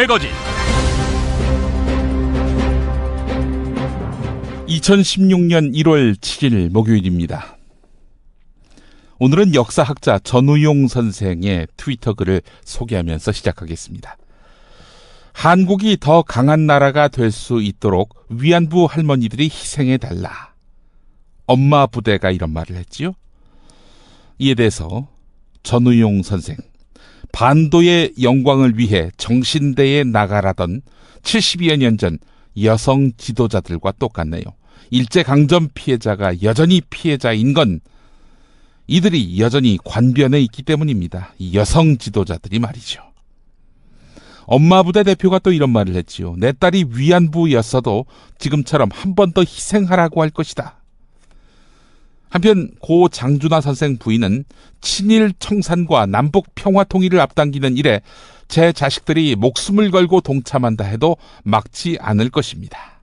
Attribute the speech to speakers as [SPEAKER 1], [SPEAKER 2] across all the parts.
[SPEAKER 1] 매거진.
[SPEAKER 2] 2016년 1월 7일 목요일입니다. 오늘은 역사학자 전우용 선생의 트위터 글을 소개하면서 시작하겠습니다. 한국이 더 강한 나라가 될 수 있도록 위안부 할머니들이 희생해달라. 엄마 부대가 이런 말을 했지요. 이에 대해서 전우용 선생, 반도의 영광을 위해 정신대에 나가라던 70여 년 전 여성 지도자들과 똑같네요. 일제강점 피해자가 여전히 피해자인 건 이들이 여전히 관변에 있기 때문입니다. 이 여성 지도자들이 말이죠. 엄마 부대 대표가 또 이런 말을 했지요. 내 딸이 위안부였어도 지금처럼 한 번 더 희생하라고 할 것이다. 한편 고 장준하 선생 부인은 친일 청산과 남북 평화 통일을 앞당기는 일에 제 자식들이 목숨을 걸고 동참한다 해도 막지 않을 것입니다.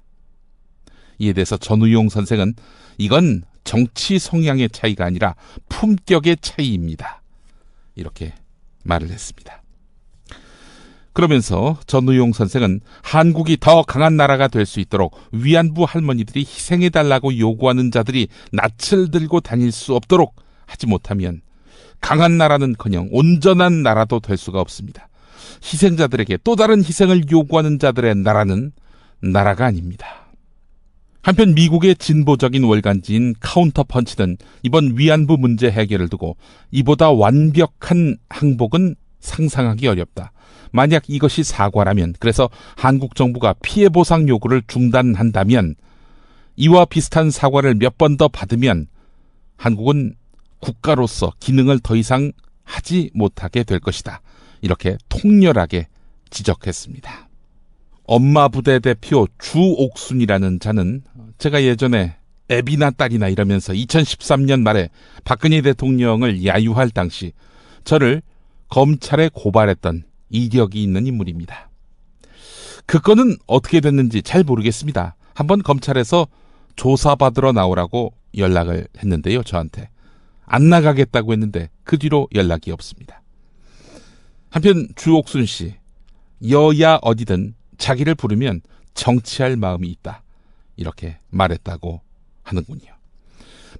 [SPEAKER 2] 이에 대해서 전우용 선생은 이건 정치 성향의 차이가 아니라 품격의 차이입니다. 이렇게 말을 했습니다. 그러면서 전우용 선생은 한국이 더 강한 나라가 될 수 있도록 위안부 할머니들이 희생해달라고 요구하는 자들이 낯을 들고 다닐 수 없도록 하지 못하면 강한 나라는커녕 온전한 나라도 될 수가 없습니다. 희생자들에게 또 다른 희생을 요구하는 자들의 나라는 나라가 아닙니다. 한편 미국의 진보적인 월간지인 카운터펀치는 이번 위안부 문제 해결을 두고 이보다 완벽한 항복은 상상하기 어렵다. 만약 이것이 사과라면, 그래서 한국 정부가 피해 보상 요구를 중단한다면, 이와 비슷한 사과를 몇 번 더 받으면 한국은 국가로서 기능을 더 이상 하지 못하게 될 것이다. 이렇게 통렬하게 지적했습니다. 엄마 부대 대표 주옥순이라는 자는 제가 예전에 애비나 딸이나 이러면서 2013년 말에 박근혜 대통령을 야유할 당시 저를 검찰에 고발했던 이력이 있는 인물입니다. 그 건은 어떻게 됐는지 잘 모르겠습니다. 한번 검찰에서 조사받으러 나오라고 연락을 했는데요, 저한테. 안 나가겠다고 했는데 그 뒤로 연락이 없습니다. 한편 주옥순 씨, 여야 어디든 자기를 부르면 정치할 마음이 있다. 이렇게 말했다고 하는군요.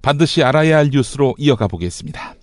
[SPEAKER 2] 반드시 알아야 할 뉴스로 이어가 보겠습니다.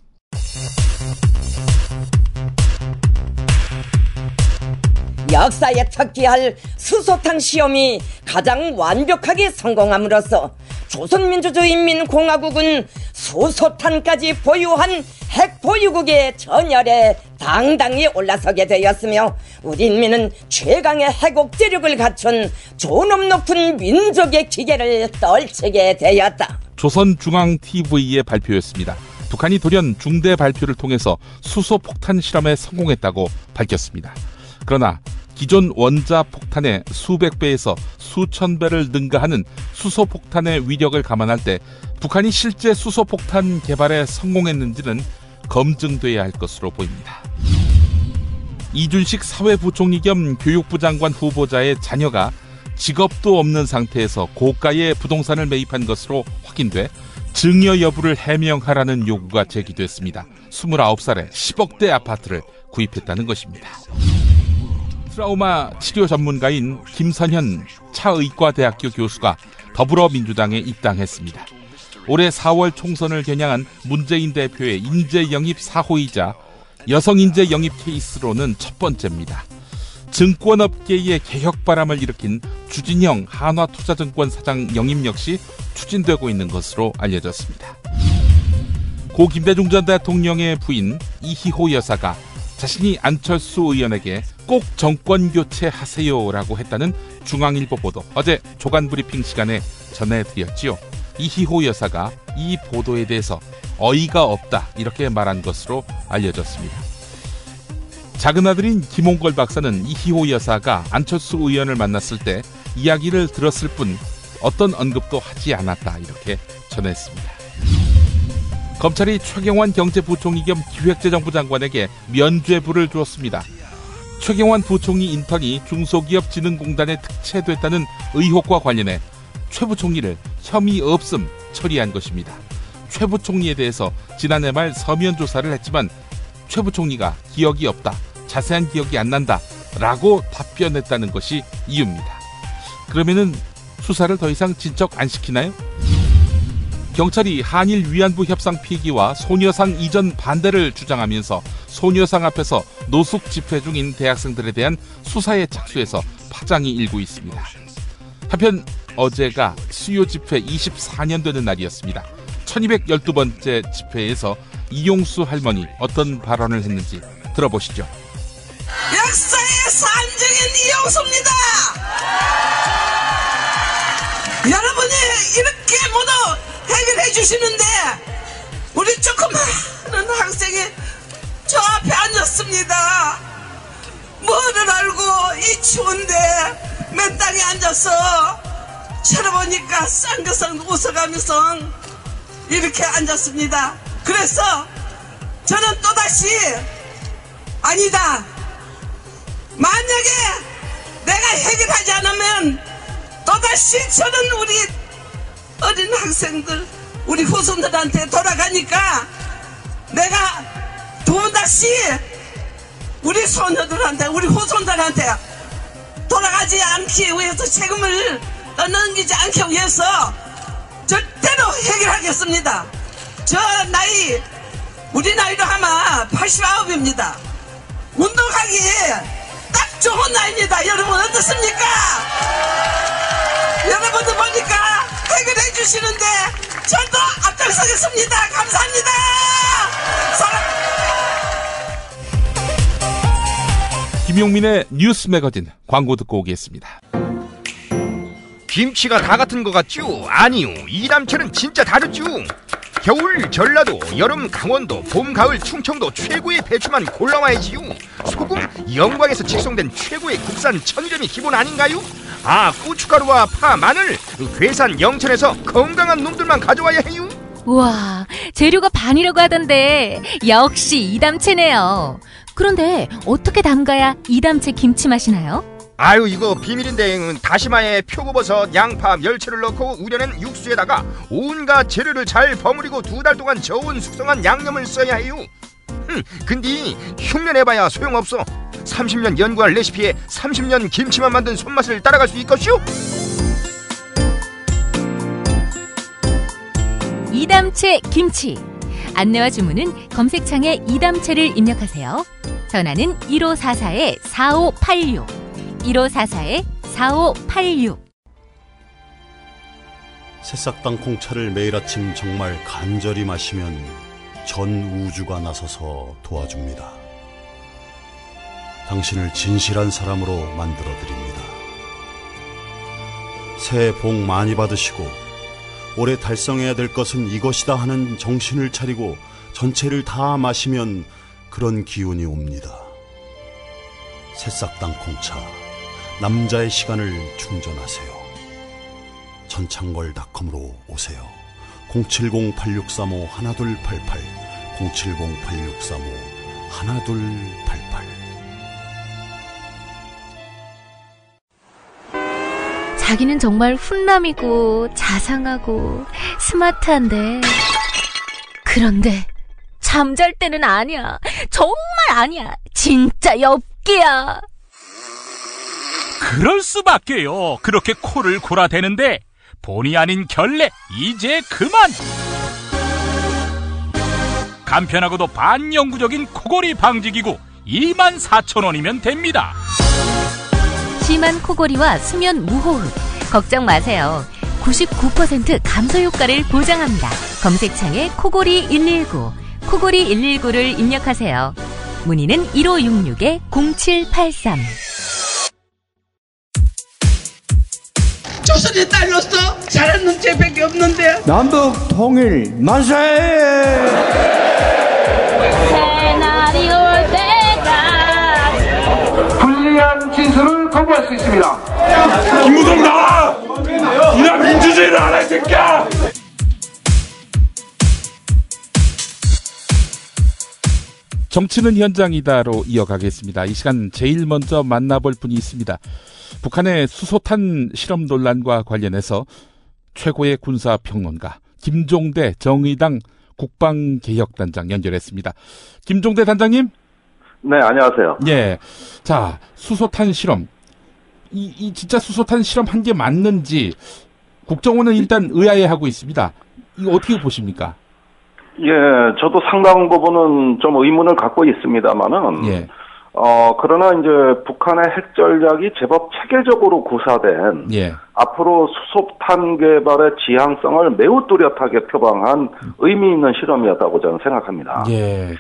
[SPEAKER 3] 역사에 특기할 수소탄 시험이 가장 완벽하게 성공함으로써 조선민주주의인민공화국은 수소탄까지 보유한 핵보유국의 전열에 당당히 올라서게 되었으며 우리 인민은 최강의 해곡제력을 갖춘 존엄 높은 민족의 기계를 떨치게 되었다.
[SPEAKER 2] 조선중앙TV의 발표였습니다. 북한이 돌연 중대 발표를 통해서 수소폭탄 실험에 성공했다고 밝혔습니다. 그러나 기존 원자폭탄의 수백 배에서 수천 배를 능가하는 수소폭탄의 위력을 감안할 때 북한이 실제 수소폭탄 개발에 성공했는지는 검증돼야 할 것으로 보입니다. 이준식 사회부총리 겸 교육부 장관 후보자의 자녀가 직업도 없는 상태에서 고가의 부동산을 매입한 것으로 확인돼 증여 여부를 해명하라는 요구가 제기됐습니다. 29살에 10억대 아파트를 구입했다는 것입니다. 트라우마 치료 전문가인 김선현 차의과대학교 교수가 더불어민주당에 입당했습니다. 올해 4월 총선을 겨냥한 문재인 대표의 인재 영입 사호이자 여성 인재 영입 케이스로는 첫 번째입니다. 증권업계의 개혁 바람을 일으킨 주진영 한화투자증권 사장 영입 역시 추진되고 있는 것으로 알려졌습니다. 고 김대중 전 대통령의 부인 이희호 여사가 자신이 안철수 의원에게 꼭 정권 교체하세요라고 했다는 중앙일보 보도, 어제 조간 브리핑 시간에 전해드렸지요. 이희호 여사가 이 보도에 대해서 어이가 없다 이렇게 말한 것으로 알려졌습니다. 작은 아들인 김홍걸 박사는 이희호 여사가 안철수 의원을 만났을 때 이야기를 들었을 뿐 어떤 언급도 하지 않았다 이렇게 전했습니다. 검찰이 최경환 경제부총리 겸 기획재정부 장관에게 면죄부를 주었습니다. 최경환 부총리 인턴이 중소기업진흥공단에 특채됐다는 의혹과 관련해 최 부총리를 혐의 없음 처리한 것입니다. 최 부총리에 대해서 지난해 말 서면 조사를 했지만 최 부총리가 기억이 없다, 자세한 기억이 안 난다 라고 답변했다는 것이 이유입니다. 그러면은 수사를 더 이상 진척 안 시키나요? 경찰이 한일 위안부 협상 폐기와 소녀상 이전 반대를 주장하면서 소녀상 앞에서 노숙 집회 중인 대학생들에 대한 수사에 착수해서 파장이 일고 있습니다. 한편 어제가 수요 집회 24년 되는 날이었습니다. 1212번째 집회에서 이용수 할머니 어떤 발언을 했는지 들어보시죠.
[SPEAKER 1] 역사의 산증인 이용수입니다. 여러분이 이렇게 모두 해결해 주시는데 우리 조그마한 학생이 저 앞에 앉았습니다. 뭐를 알고 이 추운데 맨 땅에 앉아서 쳐다보니까 쌍긋쌍긋 웃어가면서 이렇게 앉았습니다. 그래서 저는 또다시 아니다. 만약에 내가 해결하지 않으면 또다시 저는 우리 어린 학생들, 우리 후손들한테 돌아가니까 내가 또다시 우리 소녀들한테, 우리 후손들한테 돌아가지 않기 위해서 책임을 넘기지 않기 위해서 절대로 해결하겠습니다. 저 나이, 우리 나이로 아마 89입니다. 운동하기에 딱 좋은 나이입니다. 여러분 어떻습니까? 여러분들 보니까 해결해 주시는데 저도 앞장서겠습니다. 감사합니다.
[SPEAKER 2] 김용민의 뉴스 매거진 광고 듣고 오겠습니다.
[SPEAKER 4] 김치가 다 같은 것 같죠? 아니요, 이담채는 진짜 다르죠. 겨울 전라도, 여름 강원도, 봄 가을 충청도 최고의 배추만 골라와야지요. 소금 영광에서 직송된 최고의 국산 천점이 기본 아닌가요? 아, 고춧가루와 파, 마늘 괴산 영천에서 건강한 놈들만 가져와야 해요.
[SPEAKER 5] 우와, 재료가 반이라고 하던데 역시 이담채네요. 그런데 어떻게 담가야 이담채 김치 맛이 나요?
[SPEAKER 4] 아유, 이거 비밀인데 다시마에 표고버섯, 양파, 멸치를 넣고 우려낸 육수에다가 온갖 재료를 잘 버무리고 2달 동안 저온 숙성한 양념을 써야 해요. 근데 흉내내봐야 소용없어. 30년 연구한 레시피에 30년 김치만 만든 손맛을 따라갈 수 있겠슈?
[SPEAKER 5] 이담채 김치. 안내와 주문은 검색창에 이담채를 입력하세요. 전화는 1544-4586 1544-4586.
[SPEAKER 6] 새싹당 콩차를 매일 아침 정말 간절히 마시면 전 우주가 나서서 도와줍니다. 당신을 진실한 사람으로 만들어드립니다. 새해 복 많이 받으시고 올해 달성해야 될 것은 이것이다 하는 정신을 차리고 전체를 다 마시면 그런 기운이 옵니다. 새싹당 콩차, 남자의 시간을 충전하세요. 전창걸닷컴으로 오세요. 070-8635-1288 070-8635-1288.
[SPEAKER 5] 자기는 정말 훈남이고 자상하고 스마트한데, 그런데 잠잘 때는 아니야. 정말 아니야. 진짜 엽기야.
[SPEAKER 7] 그럴 수밖에요. 그렇게 코를 골아대는데 본의 아닌 결례 이제 그만. 간편하고도 반영구적인 코골이 방지기구 24,000원이면 됩니다.
[SPEAKER 5] 심한 코골이와 수면 무호흡 걱정 마세요. 99% 감소 효과를 보장합니다. 검색창에 코골이 119, 코골이 119를 입력하세요. 문의는 1566-0783.
[SPEAKER 1] 조선의 딸로서 잘하는 죄밖에 없는데.
[SPEAKER 8] 남북 통일 만세!
[SPEAKER 5] 새날이 올 때가
[SPEAKER 8] 불리한 진술을 거부할 수 있습니다. 김무성 나와! 이나 민주주의를 하라 이 새끼야!
[SPEAKER 2] 정치는 현장이다로 이어가겠습니다. 이 시간 제일 먼저 만나볼 분이 있습니다. 북한의 수소탄 실험 논란과 관련해서 최고의 군사평론가 김종대 정의당 국방개혁단장 연결했습니다. 김종대 단장님.
[SPEAKER 9] 네, 안녕하세요.
[SPEAKER 2] 예. 자, 수소탄 실험. 이 진짜 수소탄 실험 한 게 맞는지 국정원은 일단 의아해하고 있습니다. 이거 어떻게 보십니까?
[SPEAKER 9] 예, 저도 상당 부분은 좀 의문을 갖고 있습니다만은,
[SPEAKER 2] 예.
[SPEAKER 9] 그러나 이제 북한의 핵 전략이 제법 체계적으로 구사된,
[SPEAKER 2] 예.
[SPEAKER 9] 앞으로 수소탄 개발의 지향성을 매우 뚜렷하게 표방한 의미 있는 실험이었다고 저는 생각합니다.
[SPEAKER 2] 예.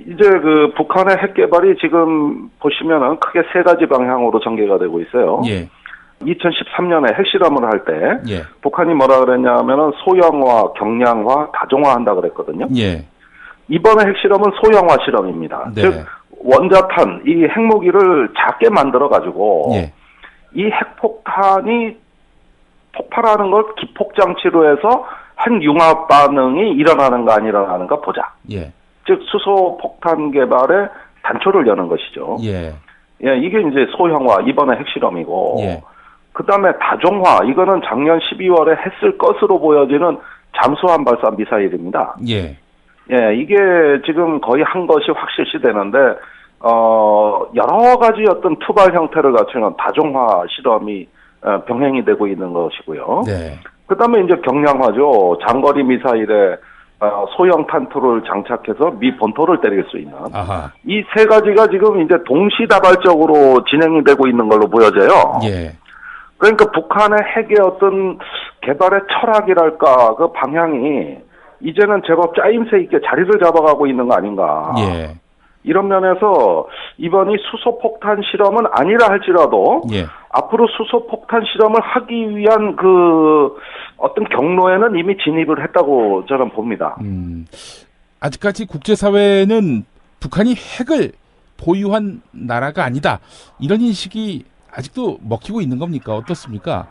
[SPEAKER 9] 이제 그 북한의 핵 개발이 지금 보시면은 크게 세 가지 방향으로 전개가 되고 있어요.
[SPEAKER 2] 예.
[SPEAKER 9] 2013년에 핵실험을 할 때,
[SPEAKER 2] 예.
[SPEAKER 9] 북한이 뭐라 그랬냐면은 소형화, 경량화, 다종화 한다 그랬거든요.
[SPEAKER 2] 예.
[SPEAKER 9] 이번에 핵실험은 소형화 실험입니다.
[SPEAKER 2] 네.
[SPEAKER 9] 즉, 원자탄, 이 핵무기를 작게 만들어가지고,
[SPEAKER 2] 예.
[SPEAKER 9] 이 핵폭탄이 폭발하는 걸 기폭장치로 해서 핵융합 반응이 일어나는가 안 일어나는가 보자.
[SPEAKER 2] 예.
[SPEAKER 9] 즉, 수소폭탄 개발에 단초를 여는 것이죠.
[SPEAKER 2] 예.
[SPEAKER 9] 예, 이게 이제 소형화, 이번에 핵실험이고,
[SPEAKER 2] 예.
[SPEAKER 9] 그 다음에 다종화, 이거는 작년 12월에 했을 것으로 보여지는 잠수함 발사 미사일입니다.
[SPEAKER 2] 예.
[SPEAKER 9] 예, 이게 지금 거의 한 것이 확실시 되는데, 여러 가지 어떤 투발 형태를 갖추는 다종화 실험이 병행이 되고 있는 것이고요.
[SPEAKER 2] 네.
[SPEAKER 9] 그 다음에 이제 경량화죠. 장거리 미사일에 소형 탄투를 장착해서 미 본토를 때릴 수 있는.
[SPEAKER 2] 아하.
[SPEAKER 9] 이 세 가지가 지금 이제 동시다발적으로 진행이 되고 있는 걸로 보여져요.
[SPEAKER 2] 예.
[SPEAKER 9] 그러니까 북한의 핵의 어떤 개발의 철학이랄까, 그 방향이 이제는 제법 짜임새 있게 자리를 잡아가고 있는 거 아닌가.
[SPEAKER 2] 예.
[SPEAKER 9] 이런 면에서 이번이 수소폭탄 실험은 아니라 할지라도
[SPEAKER 2] 예.
[SPEAKER 9] 앞으로 수소폭탄 실험을 하기 위한 그 어떤 경로에는 이미 진입을 했다고 저는 봅니다.
[SPEAKER 2] 아직까지 국제사회는 북한이 핵을 보유한 나라가 아니다. 이런 인식이 아직도 먹히고 있는 겁니까? 어떻습니까?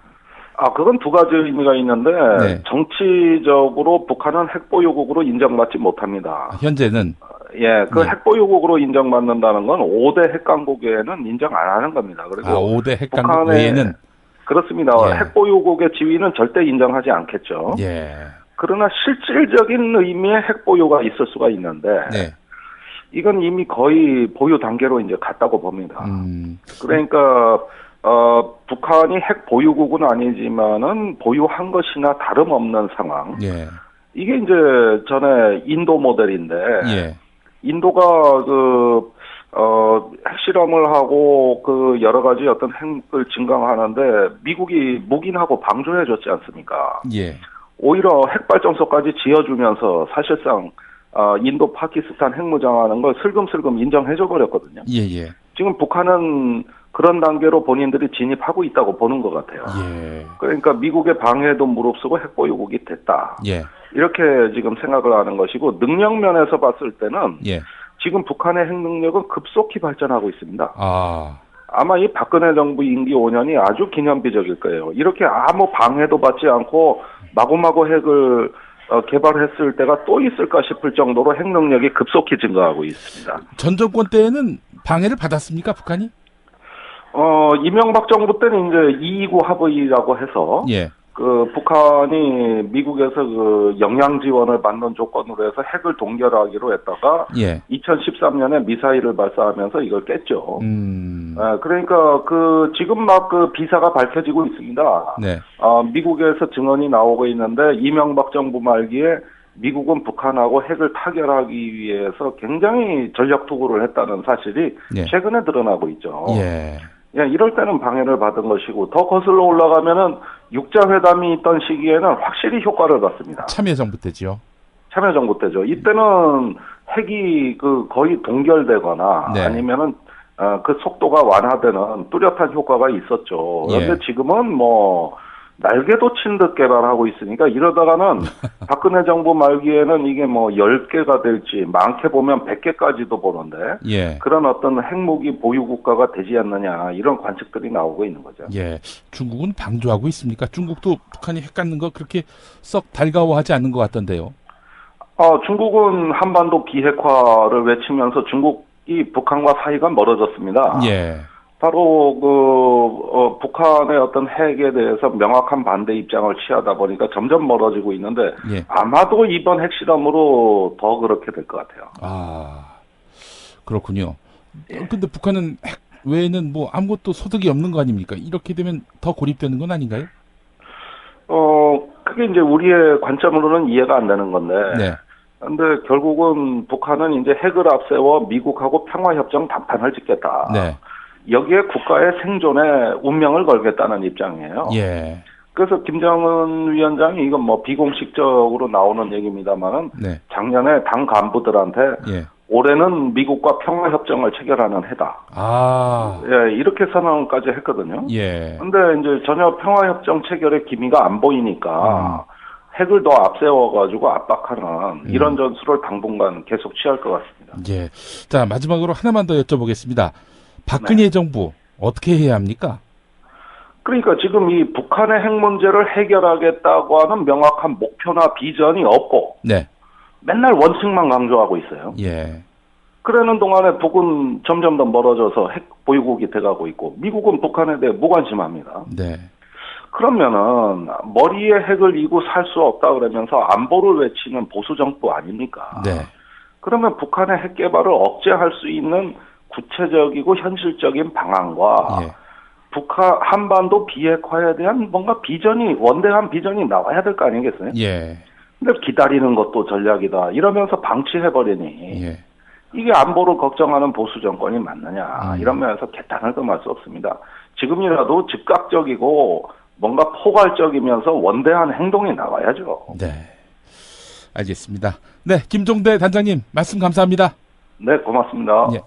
[SPEAKER 9] 그건 두 가지 의미가 있는데,
[SPEAKER 2] 네.
[SPEAKER 9] 정치적으로 북한은 핵보유국으로 인정받지 못합니다.
[SPEAKER 2] 현재는?
[SPEAKER 9] 예, 그
[SPEAKER 2] 네.
[SPEAKER 9] 핵보유국으로 인정받는다는 건 5대 핵강국 외에는 인정 안 하는 겁니다. 그리고
[SPEAKER 2] 5대 핵강국 외에는?
[SPEAKER 9] 그렇습니다.
[SPEAKER 2] 예.
[SPEAKER 9] 핵보유국의 지위는 절대 인정하지 않겠죠.
[SPEAKER 2] 예.
[SPEAKER 9] 그러나 실질적인 의미의 핵보유가 있을 수가 있는데,
[SPEAKER 2] 네.
[SPEAKER 9] 이건 이미 거의 보유 단계로 이제 갔다고 봅니다. 그러니까, 북한이 핵 보유국은 아니지만은 보유한 것이나 다름없는 상황.
[SPEAKER 2] 예.
[SPEAKER 9] 이게 이제 전에 인도 모델인데,
[SPEAKER 2] 예.
[SPEAKER 9] 인도가 핵실험을 하고 그 여러 가지 어떤 핵을 증강하는데 미국이 묵인하고 방조해줬지 않습니까?
[SPEAKER 2] 예.
[SPEAKER 9] 오히려 핵발전소까지 지어주면서 사실상 인도 파키스탄 핵무장하는 걸 슬금슬금 인정해줘 버렸거든요.
[SPEAKER 2] 예.
[SPEAKER 9] 지금 북한은 그런 단계로 본인들이 진입하고 있다고 보는 것 같아요.
[SPEAKER 2] 예.
[SPEAKER 9] 그러니까 미국의 방해도 무릅쓰고 핵보유국이 됐다.
[SPEAKER 2] 예.
[SPEAKER 9] 이렇게 지금 생각을 하는 것이고, 능력 면에서 봤을 때는
[SPEAKER 2] 예.
[SPEAKER 9] 지금 북한의 핵 능력은 급속히 발전하고 있습니다.
[SPEAKER 2] 아마
[SPEAKER 9] 이 박근혜 정부 임기 5년이 아주 기념비적일 거예요. 이렇게 아무 방해도 받지 않고 마구마구 핵을 개발했을 때가 또 있을까 싶을 정도로 핵 능력이 급속히 증가하고 있습니다.
[SPEAKER 2] 전 정권 때는 방해를 받았습니까, 북한이?
[SPEAKER 9] 이명박 정부 때는 이제 229 합의라고 해서,
[SPEAKER 2] 예.
[SPEAKER 9] 그 북한이 미국에서 그 영양 지원을 받는 조건으로 해서 핵을 동결하기로 했다가,
[SPEAKER 2] 예.
[SPEAKER 9] 2013년에 미사일을 발사하면서 이걸 깼죠. 그러니까 지금 막 그 비사가 밝혀지고 있습니다.
[SPEAKER 2] 네.
[SPEAKER 9] 미국에서 증언이 나오고 있는데, 이명박 정부 말기에 미국은 북한하고 핵을 타결하기 위해서 굉장히 전략 투구를 했다는 사실이
[SPEAKER 2] 예.
[SPEAKER 9] 최근에 드러나고 있죠.
[SPEAKER 2] 예.
[SPEAKER 9] 예, 이럴 때는 방해를 받은 것이고, 더 거슬러 올라가면은 육자회담이 있던 시기에는 확실히 효과를 봤습니다.
[SPEAKER 2] 참여정부 때죠.
[SPEAKER 9] 참여정부 때죠. 이때는 핵이 거의 동결되거나,
[SPEAKER 2] 네.
[SPEAKER 9] 아니면은 그 속도가 완화되는 뚜렷한 효과가 있었죠. 그런데
[SPEAKER 2] 예.
[SPEAKER 9] 지금은 날개도 친 듯 개발하고 있으니까, 이러다가는 박근혜 정부 말기에는 이게 10개가 될지, 많게 보면 100개까지도 보는데,
[SPEAKER 2] 예.
[SPEAKER 9] 그런 어떤 핵무기 보유 국가가 되지 않느냐, 이런 관측들이 나오고 있는 거죠.
[SPEAKER 2] 예. 중국은 방조하고 있습니까? 중국도 북한이 핵 갖는 거 그렇게 썩 달가워하지 않는 것 같던데요.
[SPEAKER 9] 중국은 한반도 비핵화를 외치면서 중국이 북한과 사이가 멀어졌습니다.
[SPEAKER 2] 예.
[SPEAKER 9] 바로 북한의 어떤 핵에 대해서 명확한 반대 입장을 취하다 보니까 점점 멀어지고 있는데,
[SPEAKER 2] 예.
[SPEAKER 9] 아마도 이번 핵실험으로 더 그렇게 될 것 같아요.
[SPEAKER 2] 그렇군요. 근데 북한은 핵 외에는 뭐 아무것도 소득이 없는 거 아닙니까? 이렇게 되면 더 고립되는 건 아닌가요?
[SPEAKER 9] 그게 이제 우리의 관점으로는 이해가 안 되는 건데.
[SPEAKER 2] 네.
[SPEAKER 9] 근데 결국은 북한은 이제 핵을 앞세워 미국하고 평화협정 담판을 짓겠다.
[SPEAKER 2] 네.
[SPEAKER 9] 여기에 국가의 생존에 운명을 걸겠다는 입장이에요.
[SPEAKER 2] 예.
[SPEAKER 9] 그래서 김정은 위원장이 이건 뭐 비공식적으로 나오는 얘기입니다만은
[SPEAKER 2] 네.
[SPEAKER 9] 작년에 당 간부들한테
[SPEAKER 2] 예.
[SPEAKER 9] 올해는 미국과 평화협정을 체결하는 해다.
[SPEAKER 2] 아.
[SPEAKER 9] 예, 이렇게 선언까지 했거든요.
[SPEAKER 2] 예.
[SPEAKER 9] 근데 이제 전혀 평화협정 체결의 기미가 안 보이니까 핵을 더 앞세워가지고 압박하는 이런 전술을 당분간 계속 취할 것 같습니다.
[SPEAKER 2] 예. 자, 마지막으로 하나만 더 여쭤보겠습니다. 박근혜 정부 어떻게 해야 합니까?
[SPEAKER 9] 그러니까 지금 이 북한의 핵 문제를 해결하겠다고 하는 명확한 목표나 비전이 없고
[SPEAKER 2] 네.
[SPEAKER 9] 맨날 원칙만 강조하고 있어요.
[SPEAKER 2] 예.
[SPEAKER 9] 그러는 동안에 북은 점점 더 멀어져서 핵 보유국이 돼가고 있고 미국은 북한에 대해 무관심합니다.
[SPEAKER 2] 네.
[SPEAKER 9] 그러면은 머리에 핵을 이고 살 수 없다 그러면서 안보를 외치는 보수 정부 아닙니까?
[SPEAKER 2] 네.
[SPEAKER 9] 그러면 북한의 핵 개발을 억제할 수 있는 구체적이고 현실적인 방안과
[SPEAKER 2] 예.
[SPEAKER 9] 북한 한반도 비핵화에 대한 뭔가 비전이 원대한 비전이 나와야 될 거 아니겠어요?
[SPEAKER 2] 예.
[SPEAKER 9] 근데 기다리는 것도 전략이다. 이러면서 방치해버리니
[SPEAKER 2] 예.
[SPEAKER 9] 이게 안보를 걱정하는 보수 정권이 맞느냐 이러면서 개탄을 금할 수 없습니다. 지금이라도 즉각적이고 뭔가 포괄적이면서 원대한 행동이 나와야죠.
[SPEAKER 2] 네. 알겠습니다. 네, 김종대 단장님 말씀 감사합니다.
[SPEAKER 9] 네, 고맙습니다.
[SPEAKER 2] 예.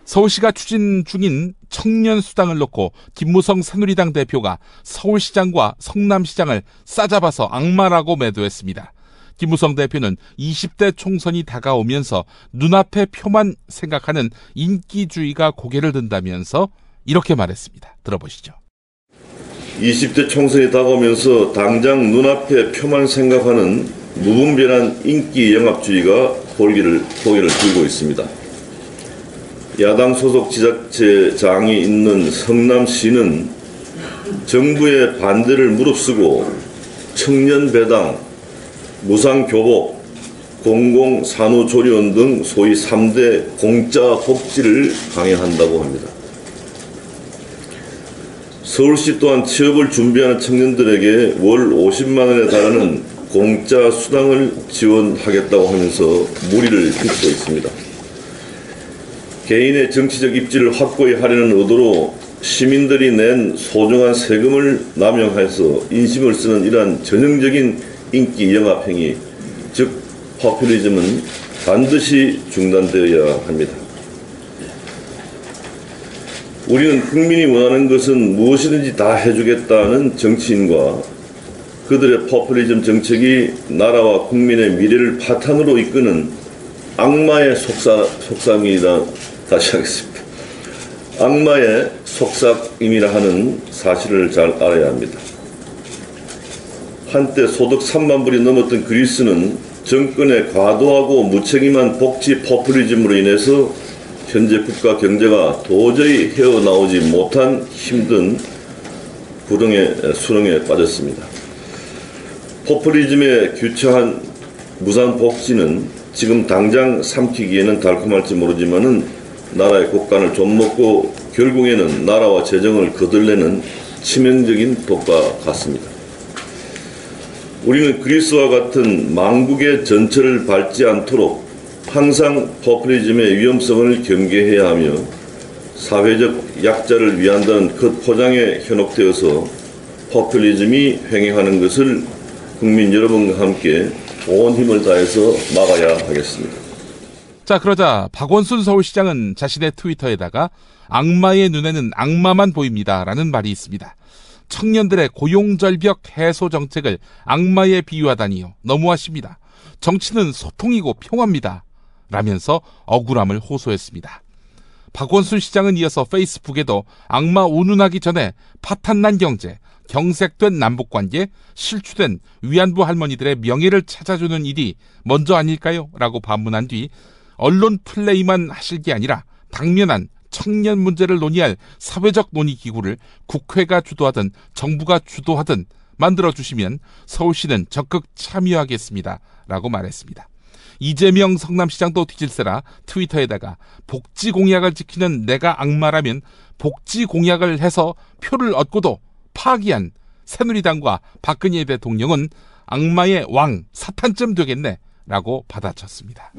[SPEAKER 2] 서울시가 추진 중인 청년수당을 놓고 김무성 새누리당 대표가 서울시장과 성남시장을 싸잡아서 악마라고 매도했습니다. 김무성 대표는 20대 총선이 다가오면서 눈앞의 표만 생각하는 인기주의가 고개를 든다면서 이렇게 말했습니다. 들어보시죠.
[SPEAKER 10] 20대 총선이 다가오면서 당장 눈앞의 표만 생각하는 무분별한 인기 영합주의가 고개를 들고 있습니다. 야당 소속 지자체장이 있는 성남시는 정부의 반대를 무릅쓰고 청년 배당, 무상교복, 공공산후조리원 등 소위 3대 공짜 복지를 강행한다고 합니다. 서울시 또한 취업을 준비하는 청년들에게 월 50만 원에 달하는 공짜 수당을 지원하겠다고 하면서 무리를 빚고 있습니다. 개인의 정치적 입지를 확고히 하려는 의도로 시민들이 낸 소중한 세금을 남용해서 인심을 쓰는 이러한 전형적인 인기 영합행위, 즉 포퓰리즘은 반드시 중단되어야 합니다. 우리는 국민이 원하는 것은 무엇이든지 다 해주겠다는 정치인과 그들의 포퓰리즘 정책이 나라와 국민의 미래를 파탄으로 이끄는 악마의 속삭임이다. 다시 하겠습니다. 악마의 속삭임이라 하는 사실을 잘 알아야 합니다. 한때 소득 3만 불이 넘었던 그리스는 정권의 과도하고 무책임한 복지 포퓰리즘으로 인해서 현재 국가 경제가 도저히 헤어나오지 못한 힘든 수렁에 빠졌습니다. 포퓰리즘의 규칙한 무상 복지는 지금 당장 삼키기에는 달콤할지 모르지만은 나라의 국간을 좀 먹고 결국에는 나라와 재정을 거들내는 치명적인 독과 같습니다. 우리는 그리스와 같은 망국의 전철을 밟지 않도록 항상 포퓰리즘의 위험성을 경계해야 하며 사회적 약자를 위한다는 그 포장에 현혹되어서 포퓰리즘이 횡행하는 것을 국민 여러분과 함께 온 힘을 다해서 막아야 하겠습니다.
[SPEAKER 2] 자, 그러자 박원순 서울시장은 자신의 트위터에다가 악마의 눈에는 악마만 보입니다라는 말이 있습니다. 청년들의 고용절벽 해소 정책을 악마에 비유하다니요. 너무하십니다. 정치는 소통이고 평화입니다. 라면서 억울함을 호소했습니다. 박원순 시장은 이어서 페이스북에도 악마 운운하기 전에 파탄난 경제, 경색된 남북관계, 실추된 위안부 할머니들의 명예를 찾아주는 일이 먼저 아닐까요? 라고 반문한 뒤 언론 플레이만 하실 게 아니라 당면한 청년 문제를 논의할 사회적 논의기구를 국회가 주도하든 정부가 주도하든 만들어주시면 서울시는 적극 참여하겠습니다. 라고 말했습니다. 이재명 성남시장도 뒤질세라 트위터에다가 복지 공약을 지키는 내가 악마라면 복지 공약을 해서 표를 얻고도 파기한 새누리당과 박근혜 대통령은 악마의 왕 사탄쯤 되겠네 라고 받아쳤습니다.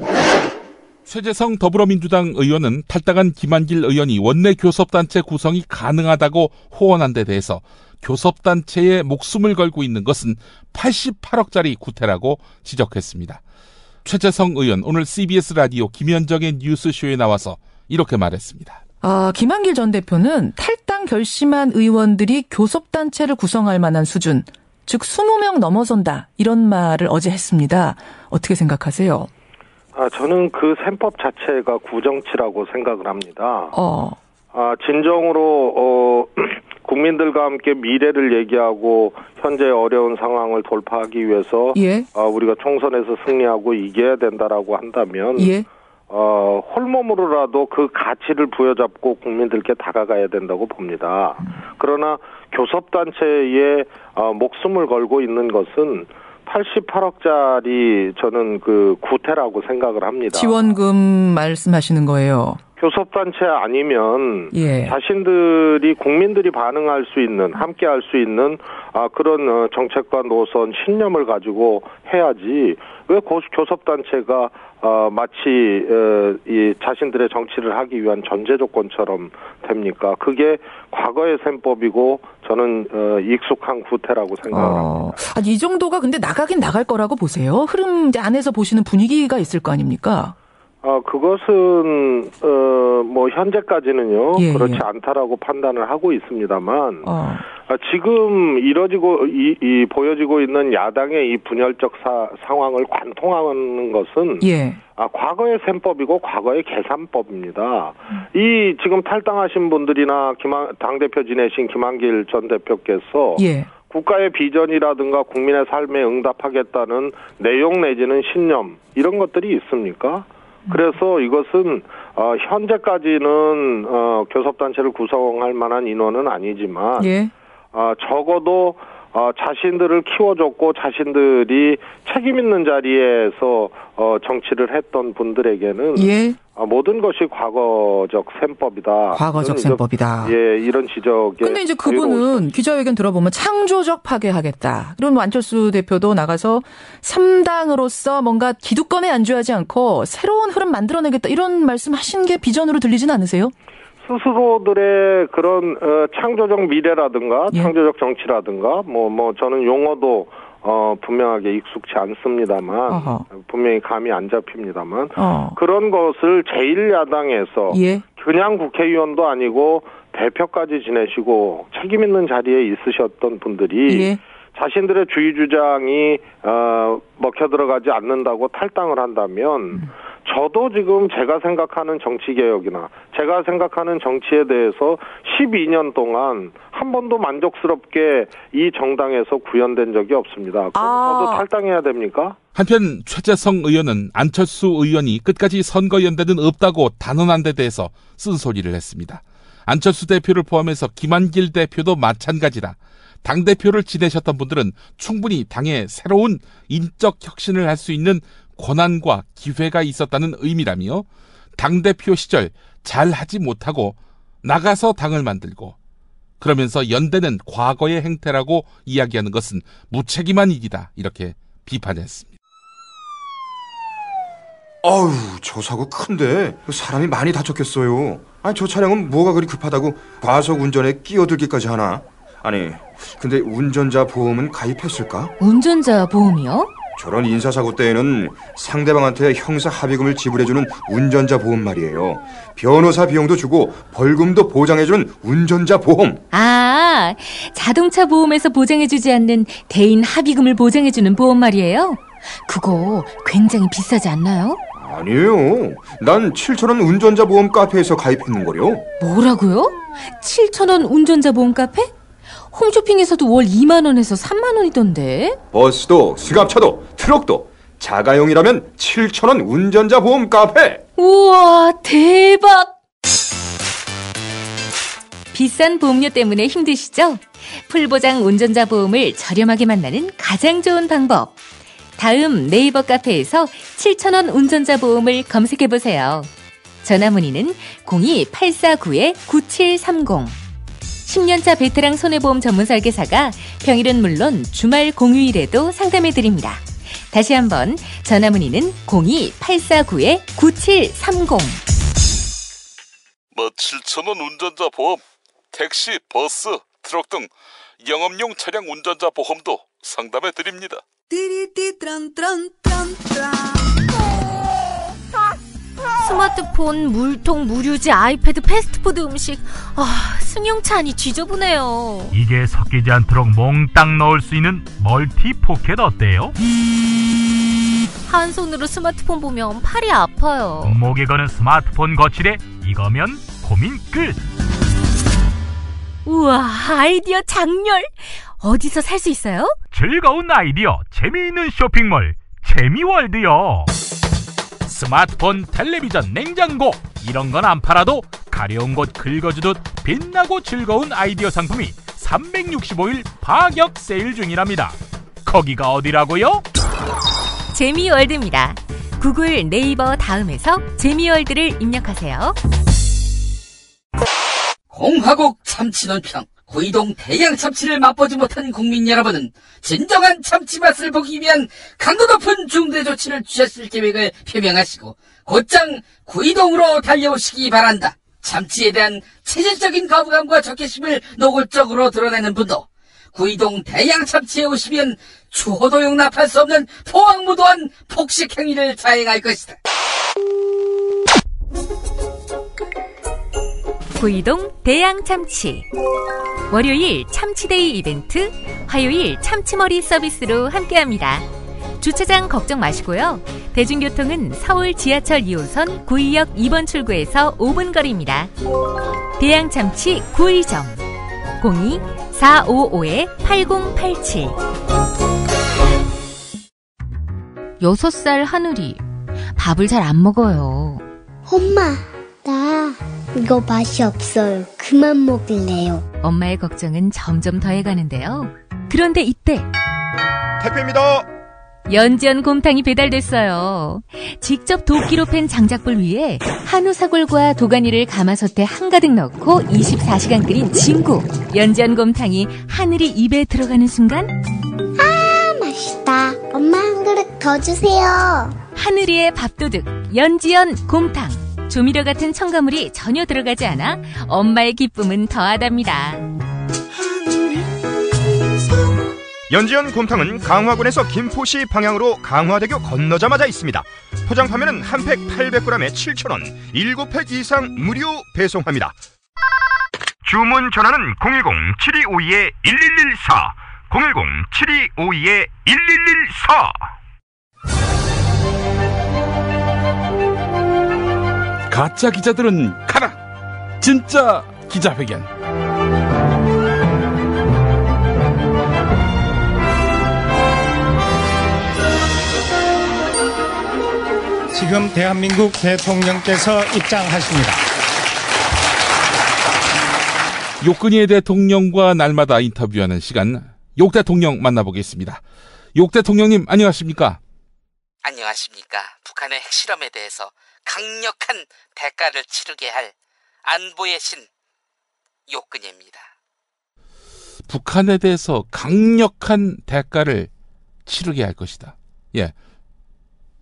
[SPEAKER 2] 최재성 더불어민주당 의원은 탈당한 김한길 의원이 원내 교섭단체 구성이 가능하다고 호언한 데 대해서 교섭단체에 목숨을 걸고 있는 것은 88억짜리 구태라고 지적했습니다. 최재성 의원 오늘 CBS 라디오 김현정의 뉴스쇼에 나와서 이렇게 말했습니다.
[SPEAKER 11] 김한길 전 대표는 탈당 결심한 의원들이 교섭단체를 구성할 만한 수준, 즉 20명 넘어선다 이런 말을 어제 했습니다. 어떻게 생각하세요?
[SPEAKER 12] 저는 그 셈법 자체가 구정치라고 생각을 합니다. 진정으로 국민들과 함께 미래를 얘기하고 현재 어려운 상황을 돌파하기 위해서 우리가 총선에서 승리하고 이겨야 된다라고 한다면 홀몸으로라도 그 가치를 부여잡고 국민들께 다가가야 된다고 봅니다. 그러나 교섭단체에 목숨을 걸고 있는 것은 88억짜리 저는 그 구태라고 생각을 합니다.
[SPEAKER 11] 지원금 말씀하시는 거예요?
[SPEAKER 12] 교섭단체 아니면 자신들이 국민들이 반응할 수 있는 함께할 수 있는 그런 정책과 노선 신념을 가지고 해야지 왜 교섭단체가 마치 이 자신들의 정치를 하기 위한 전제 조건처럼 됩니까? 그게 과거의 셈법이고 저는 익숙한 구태라고 생각을 합니다.
[SPEAKER 11] 이 정도가 근데 나가긴 나갈 거라고 보세요? 흐름 이제 안에서 보시는 분위기가 있을 거 아닙니까?
[SPEAKER 12] 그것은 뭐 현재까지는요 그렇지 않다라고 판단을 하고 있습니다만 지금 보여지고 있는 야당의 이 분열적 상황을 관통하는 것은 과거의 셈법이고 과거의 계산법입니다. 이 지금 탈당하신 분들이나 당대표 지내신 김한길 전 대표께서 국가의 비전이라든가 국민의 삶에 응답하겠다는 내용 내지는 신념 이런 것들이 있습니까? 그래서 이것은 현재까지는 교섭단체를 구성할 만한 인원은 아니지만 적어도 자신들을 키워줬고 자신들이 책임 있는 자리에서 정치를 했던 분들에게는 모든 것이 과거적 셈법이다.
[SPEAKER 11] 과거적 셈법이다.
[SPEAKER 12] 이런 지적에.
[SPEAKER 11] 근데 이제 그분은 기자회견 들어보면 창조적 파괴하겠다. 그럼 안철수 대표도 나가서 3당으로서 뭔가 기득권에 안주하지 않고 새로운 흐름 만들어내겠다. 이런 말씀 하신 게 비전으로 들리진 않으세요?
[SPEAKER 12] 스스로들의 그런 창조적 미래라든가 창조적 정치라든가 뭐 저는 용어도 분명하게 익숙치 않습니다만 분명히 감이 안 잡힙니다만 그런 것을 제1야당에서 그냥 국회의원도 아니고 대표까지 지내시고 책임 있는 자리에 있으셨던 분들이 자신들의 주의 주장이 먹혀 들어가지 않는다고 탈당을 한다면 저도 지금 제가 생각하는 정치개혁이나 제가 생각하는 정치에 대해서 12년 동안 한 번도 만족스럽게 이 정당에서 구현된 적이 없습니다. 저도 탈당해야 됩니까?
[SPEAKER 2] 한편 최재성 의원은 안철수 의원이 끝까지 선거연대는 없다고 단언한 데 대해서 쓴소리를 했습니다. 안철수 대표를 포함해서 김한길 대표도 마찬가지라 당대표를 지내셨던 분들은 충분히 당의 새로운 인적 혁신을 할 수 있는 권한과 기회가 있었다는 의미라며 당대표 시절 잘하지 못하고 나가서 당을 만들고 그러면서 연대는 과거의 행태라고 이야기하는 것은 무책임한 일이다 이렇게 비판했습니다.
[SPEAKER 13] 아우 저 사고 큰데 사람이 많이 다쳤겠어요. 저 차량은 뭐가 그리 급하다고 과속 운전에 끼어들기까지 하나? 아니 근데 운전자 보험은 가입했을까?
[SPEAKER 5] 운전자 보험이요?
[SPEAKER 13] 저런 인사사고 때에는 상대방한테 형사 합의금을 지불해주는 운전자 보험 말이에요. 변호사 비용도 주고 벌금도 보장해주는 운전자 보험.
[SPEAKER 5] 자동차 보험에서 보장해주지 않는 대인 합의금을 보장해주는 보험 말이에요? 그거 굉장히 비싸지 않나요?
[SPEAKER 13] 아니에요. 난 7,000원 운전자 보험 카페에서 가입했는걸요.
[SPEAKER 5] 뭐라고요? 7,000원 운전자 보험 카페? 홈쇼핑에서도 월 2만 원에서 3만 원이던데.
[SPEAKER 13] 버스도 승합차도 트럭도 자가용이라면 7,000원 운전자 보험 카페.
[SPEAKER 5] 우와 대박. 비싼 보험료 때문에 힘드시죠? 풀보장 운전자 보험을 저렴하게 만나는 가장 좋은 방법. 다음 네이버 카페에서 7,000원 운전자 보험을 검색해보세요. 전화문의는 02-849-9730. 10년차 베테랑 손해보험 전문 설계사가 평일은 물론 주말 공휴일에도 상담해드립니다. 다시 한번 전화문의는 02-849-9730.
[SPEAKER 2] 7,000원 운전자 보험, 택시, 버스, 트럭 등 영업용 차량 운전자 보험도 상담해드립니다.
[SPEAKER 5] 스마트폰, 물통, 무료지, 아이패드, 패스트푸드 음식. 승용차 안이 지저분해요.
[SPEAKER 7] 이게 섞이지 않도록 몽땅 넣을 수 있는 멀티 포켓 어때요?
[SPEAKER 5] 한 손으로 스마트폰 보면 팔이 아파요.
[SPEAKER 7] 목에 거는 스마트폰 거치대, 이거면 고민 끝.
[SPEAKER 5] 우와, 아이디어 장렬. 어디서 살 수 있어요?
[SPEAKER 7] 즐거운 아이디어, 재미있는 쇼핑몰, 재미월드요. 스마트폰, 텔레비전, 냉장고 이런 건 안 팔아도 가려운 곳 긁어주듯 빛나고 즐거운 아이디어 상품이 365일 파격 세일 중이랍니다. 거기가 어디라고요?
[SPEAKER 5] 재미월드입니다. 구글, 네이버 다음에서 재미월드를 입력하세요.
[SPEAKER 1] 공화국 참치 논평. 구이동 대양 참치를 맛보지 못한 국민 여러분은 진정한 참치 맛을 보기 위한 강도 높은 중대 조치를 취하실 계획을 표명하시고 곧장 구이동으로 달려오시기 바란다. 참치에 대한 체질적인 거부감과 적개심을 노골적으로 드러내는 분도 구이동 대양 참치에 오시면 추호도 용납할 수 없는 포악무도한 폭식 행위를 자행할 것이다.
[SPEAKER 5] 구이동 대양참치. 월요일 참치데이 이벤트, 화요일 참치머리 서비스로 함께합니다. 주차장 걱정 마시고요. 대중교통은 서울 지하철 2호선 구의역 2번 출구에서 5분 거리입니다. 대양참치 구의점 02-455-8087.
[SPEAKER 14] 6살 하늘이 밥을 잘 안 먹어요.
[SPEAKER 15] 엄마, 나 이거 맛이 없어요. 그만 먹을래요.
[SPEAKER 5] 엄마의 걱정은 점점 더해가는데요. 그런데 이때
[SPEAKER 4] 택배입니다.
[SPEAKER 5] 연지연 곰탕이 배달됐어요. 직접 도끼로 팬 장작불 위에 한우 사골과 도가니를 가마솥에 한가득 넣고 24시간 끓인 진구. 연지연 곰탕이 하늘이 입에 들어가는 순간,
[SPEAKER 15] 아, 맛있다. 엄마 한 그릇 더 주세요.
[SPEAKER 5] 하늘이의 밥도둑 연지연 곰탕. 조미료 같은 첨가물이 전혀 들어가지 않아 엄마의 기쁨은 더하답니다.
[SPEAKER 4] 연지연 곰탕은 강화군에서 김포시 방향으로 강화대교 건너자마자 있습니다. 포장 판매는 한 팩 800g에 7,000원, 7팩 이상 무료 배송합니다. 주문 전화는 010-7252-1114, 010-7252-1114.
[SPEAKER 2] 가짜 기자들은 가라! 진짜 기자회견.
[SPEAKER 16] 지금 대한민국 대통령께서 입장하십니다.
[SPEAKER 2] 욕근희 대통령과 날마다 인터뷰하는 시간, 욕 대통령 만나보겠습니다. 욕 대통령님 안녕하십니까?
[SPEAKER 1] 안녕하십니까. 북한의 핵실험에 대해서 강력한 대가를 치르게 할 안보의 신 욕근희입니다.
[SPEAKER 2] 북한에 대해서 강력한 대가를 치르게 할 것이다. 예,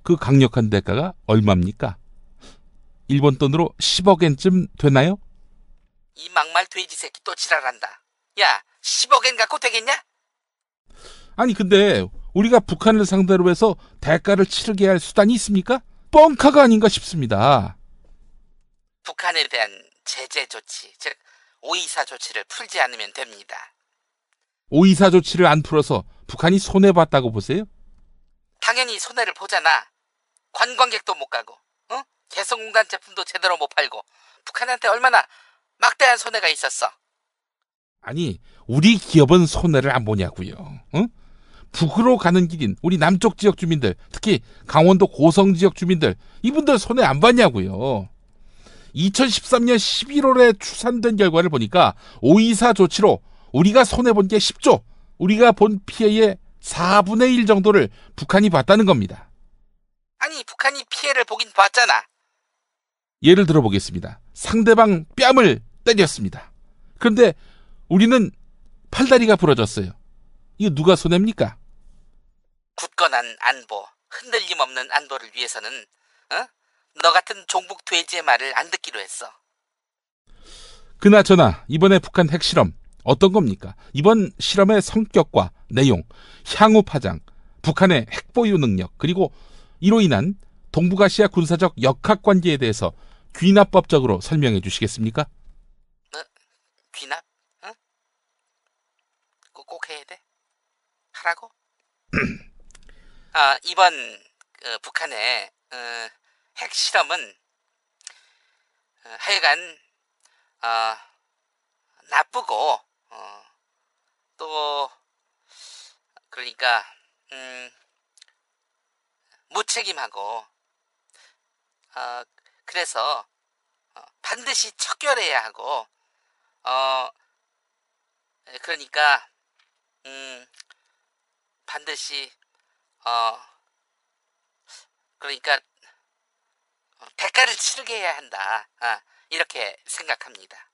[SPEAKER 2] 그 강력한 대가가 얼마입니까? 일본 돈으로 10억엔쯤 되나요?
[SPEAKER 1] 이 막말 돼지 새끼 또 지랄한다. 야, 10억엔 갖고 되겠냐?
[SPEAKER 2] 아니 근데 우리가 북한을 상대로 해서 대가를 치르게 할 수단이 있습니까? 뻥카가 아닌가 싶습니다.
[SPEAKER 1] 북한에 대한 제재 조치, 즉 524 조치를 풀지 않으면 됩니다.
[SPEAKER 2] 524 조치를 안 풀어서 북한이 손해봤다고 보세요?
[SPEAKER 1] 당연히 손해를 보잖아. 관광객도 못 가고, 개성공단 제품도 제대로 못 팔고, 북한한테 얼마나 막대한 손해가 있었어.
[SPEAKER 2] 아니, 우리 기업은 손해를 안 보냐고요. 북으로 가는 길인 우리 남쪽 지역 주민들, 특히 강원도 고성 지역 주민들, 이분들 손해 안 봤냐고요. 2013년 11월에 추산된 결과를 보니까 524 조치로 우리가 손해본 게 10조, 우리가 본 피해의 4분의 1 정도를 북한이 봤다는 겁니다.
[SPEAKER 1] 아니, 북한이 피해를 보긴 봤잖아.
[SPEAKER 2] 예를 들어보겠습니다. 상대방 뺨을 때렸습니다. 그런데 우리는 팔다리가 부러졌어요. 이거 누가 손해입니까?
[SPEAKER 1] 굳건한 안보, 흔들림 없는 안보를 위해서는 너 같은 종북 돼지의 말을 안 듣기로 했어.
[SPEAKER 2] 그나저나 이번에 북한 핵실험 어떤 겁니까? 이번 실험의 성격과 내용, 향후 파장, 북한의 핵보유 능력, 그리고 이로 인한 동북아시아 군사적 역학관계에 대해서 귀납법적으로 설명해 주시겠습니까?
[SPEAKER 1] 귀납? 응? 꼭 해야 돼? 하라고? 이번 북한의 핵실험은 하여간 나쁘고 또 그러니까 무책임하고 그래서 반드시 척결해야 하고 그러니까 반드시 그러니까 대가를 치르게 해야 한다. 이렇게 생각합니다.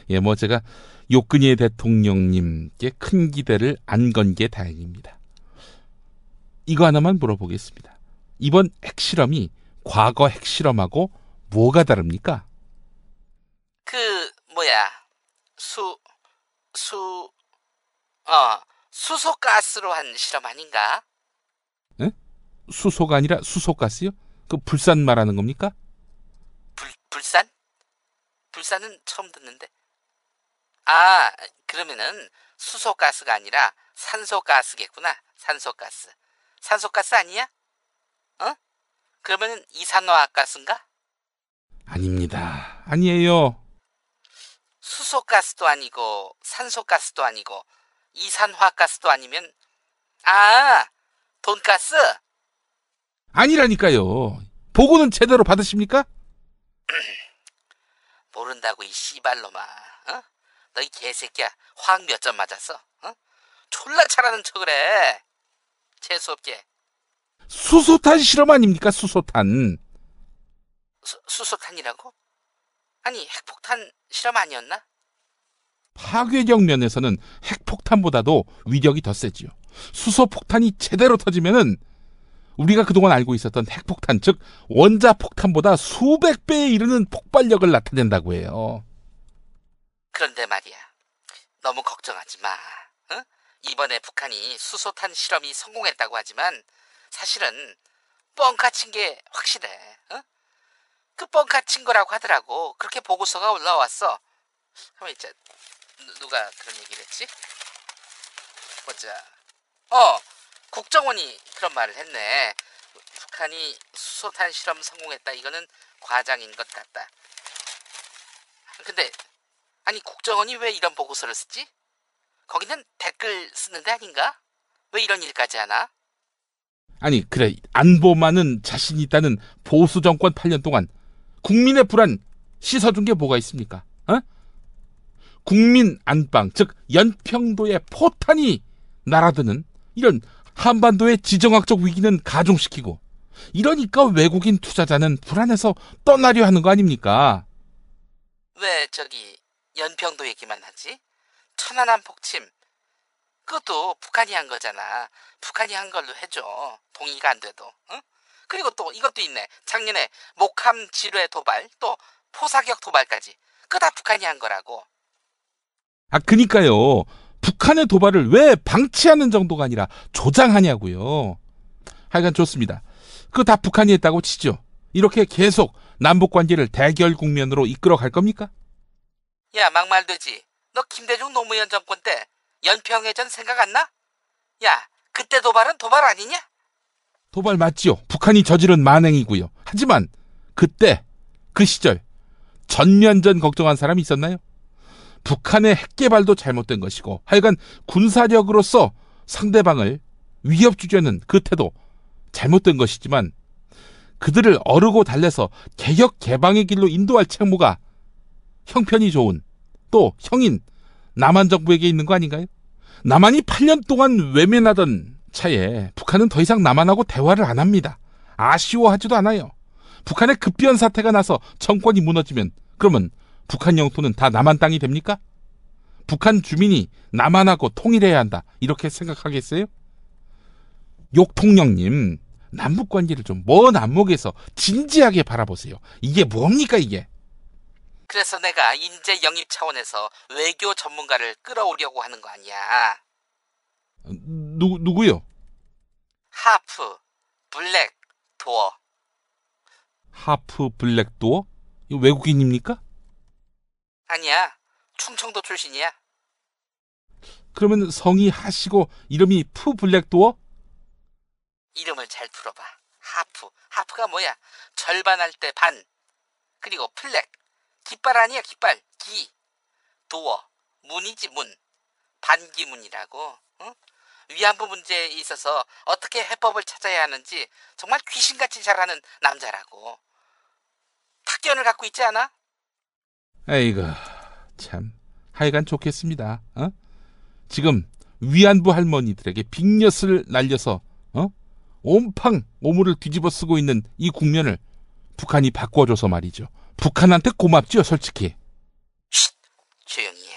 [SPEAKER 2] 예, 뭐 제가 요근희 대통령님께 큰 기대를 안 건 게 다행입니다. 이거 하나만 물어보겠습니다. 이번 핵실험이 과거 핵실험하고 뭐가 다릅니까?
[SPEAKER 1] 수소가스로 한 실험 아닌가?
[SPEAKER 2] 에? 수소가 아니라 수소가스요? 그 불산 말하는 겁니까?
[SPEAKER 1] 불산? 불산은 처음 듣는데. 그러면은 수소가스가 아니라 산소가스겠구나. 산소가스. 산소가스 아니야? 그러면은 이산화가스인가?
[SPEAKER 2] 아닙니다. 아니에요.
[SPEAKER 1] 수소가스도 아니고 산소가스도 아니고 이산화가스도 아니면 돈가스?
[SPEAKER 2] 아니라니까요. 보고는 제대로 받으십니까?
[SPEAKER 1] 모른다고 이 씨발놈아. 너 이 개새끼야. 화학 몇 점 맞았어? 졸라 잘하는 척을 해. 재수없게.
[SPEAKER 2] 수소탄 실험 아닙니까? 수소탄.
[SPEAKER 1] 수소탄이라고? 아니 핵폭탄 실험 아니었나?
[SPEAKER 2] 파괴력 면에서는 핵폭탄보다도 위력이 더 세지요. 수소폭탄이 제대로 터지면은 우리가 그동안 알고 있었던 핵폭탄, 즉 원자폭탄보다 수백 배에 이르는 폭발력을 나타낸다고 해요.
[SPEAKER 1] 그런데 말이야, 너무 걱정하지 마. 이번에 북한이 수소탄 실험이 성공했다고 하지만 사실은 뻥카 친 게 확실해. 그 뻥카 친 거라고 하더라고. 그렇게 보고서가 올라왔어. 그럼 이제 누가 그런 얘기를 했지? 보자. 국정원이 그런 말을 했네. 북한이 수소탄 실험 성공했다. 이거는 과장인 것 같다. 근데 아니 국정원이 왜 이런 보고서를 쓰지? 거기는 댓글 쓰는 데 아닌가? 왜 이런 일까지 하나?
[SPEAKER 2] 아니 그래, 안보만은 자신 있다는 보수 정권 8년 동안 국민의 불안 씻어준 게 뭐가 있습니까? 국민 안방, 즉 연평도의 포탄이 날아드는 이런 한반도의 지정학적 위기는 가중시키고, 이러니까 외국인 투자자는 불안해서 떠나려 하는 거 아닙니까?
[SPEAKER 1] 왜 저기 연평도 얘기만 하지? 천안함 폭침 그것도 북한이 한 거잖아. 북한이 한 걸로 해줘. 동의가 안 돼도. 그리고 또 이것도 있네. 작년에 목함 지뢰 도발, 또 포사격 도발까지. 그거 다 북한이 한 거라고.
[SPEAKER 2] 그니까요. 북한의 도발을 왜 방치하는 정도가 아니라 조장하냐고요. 하여간 좋습니다. 그거 다 북한이 했다고 치죠. 이렇게 계속 남북관계를 대결 국면으로 이끌어 갈 겁니까?
[SPEAKER 1] 야, 막말되지. 너 김대중 노무현 정권 때 연평해전 생각 안 나? 야, 그때 도발은 도발 아니냐?
[SPEAKER 2] 도발 맞지요. 북한이 저지른 만행이고요. 하지만 그때 그 시절 전면전 걱정한 사람이 있었나요? 북한의 핵개발도 잘못된 것이고, 하여간 군사력으로서 상대방을 위협 주려는 그 태도 잘못된 것이지만, 그들을 어르고 달래서 개혁 개방의 길로 인도할 책무가 형편이 좋은 또 형인 남한 정부에게 있는 거 아닌가요? 남한이 8년 동안 외면하던 차에 북한은 더 이상 남한하고 대화를 안 합니다. 아쉬워하지도 않아요. 북한의 급변 사태가 나서 정권이 무너지면 그러면 북한 영토는 다 남한 땅이 됩니까? 북한 주민이 남한하고 통일해야 한다. 이렇게 생각하겠어요? 욕통령님, 남북관계를 좀 먼 안목에서 진지하게 바라보세요. 이게 뭡니까 이게?
[SPEAKER 1] 그래서 내가 인재 영입 차원에서 외교 전문가를 끌어오려고 하는 거 아니야.
[SPEAKER 2] 누구요?
[SPEAKER 1] 하프, 블랙, 도어.
[SPEAKER 2] 하프, 블랙, 도어? 이거 외국인입니까?
[SPEAKER 1] 아니야. 충청도 출신이야.
[SPEAKER 2] 그러면 성이 하시고 이름이 푸, 블랙, 도어?
[SPEAKER 1] 이름을 잘 들어봐. 하프. 하프가 뭐야? 절반 할 때 반. 그리고 플렉. 깃발 아니야, 깃발. 기. 도어. 문이지, 문. 반기문이라고. 응? 위안부 문제에 있어서 어떻게 해법을 찾아야 하는지 정말 귀신같이 잘하는 남자라고. 탁견을 갖고 있지 않아?
[SPEAKER 2] 에이구, 참. 하여간 좋겠습니다. 어? 지금 위안부 할머니들에게 빅엿을 날려서 온팡 오물을 뒤집어 쓰고 있는 이 국면을 북한이 바꿔줘서 말이죠. 북한한테 고맙죠, 솔직히.
[SPEAKER 1] 쉿! 조용히 해.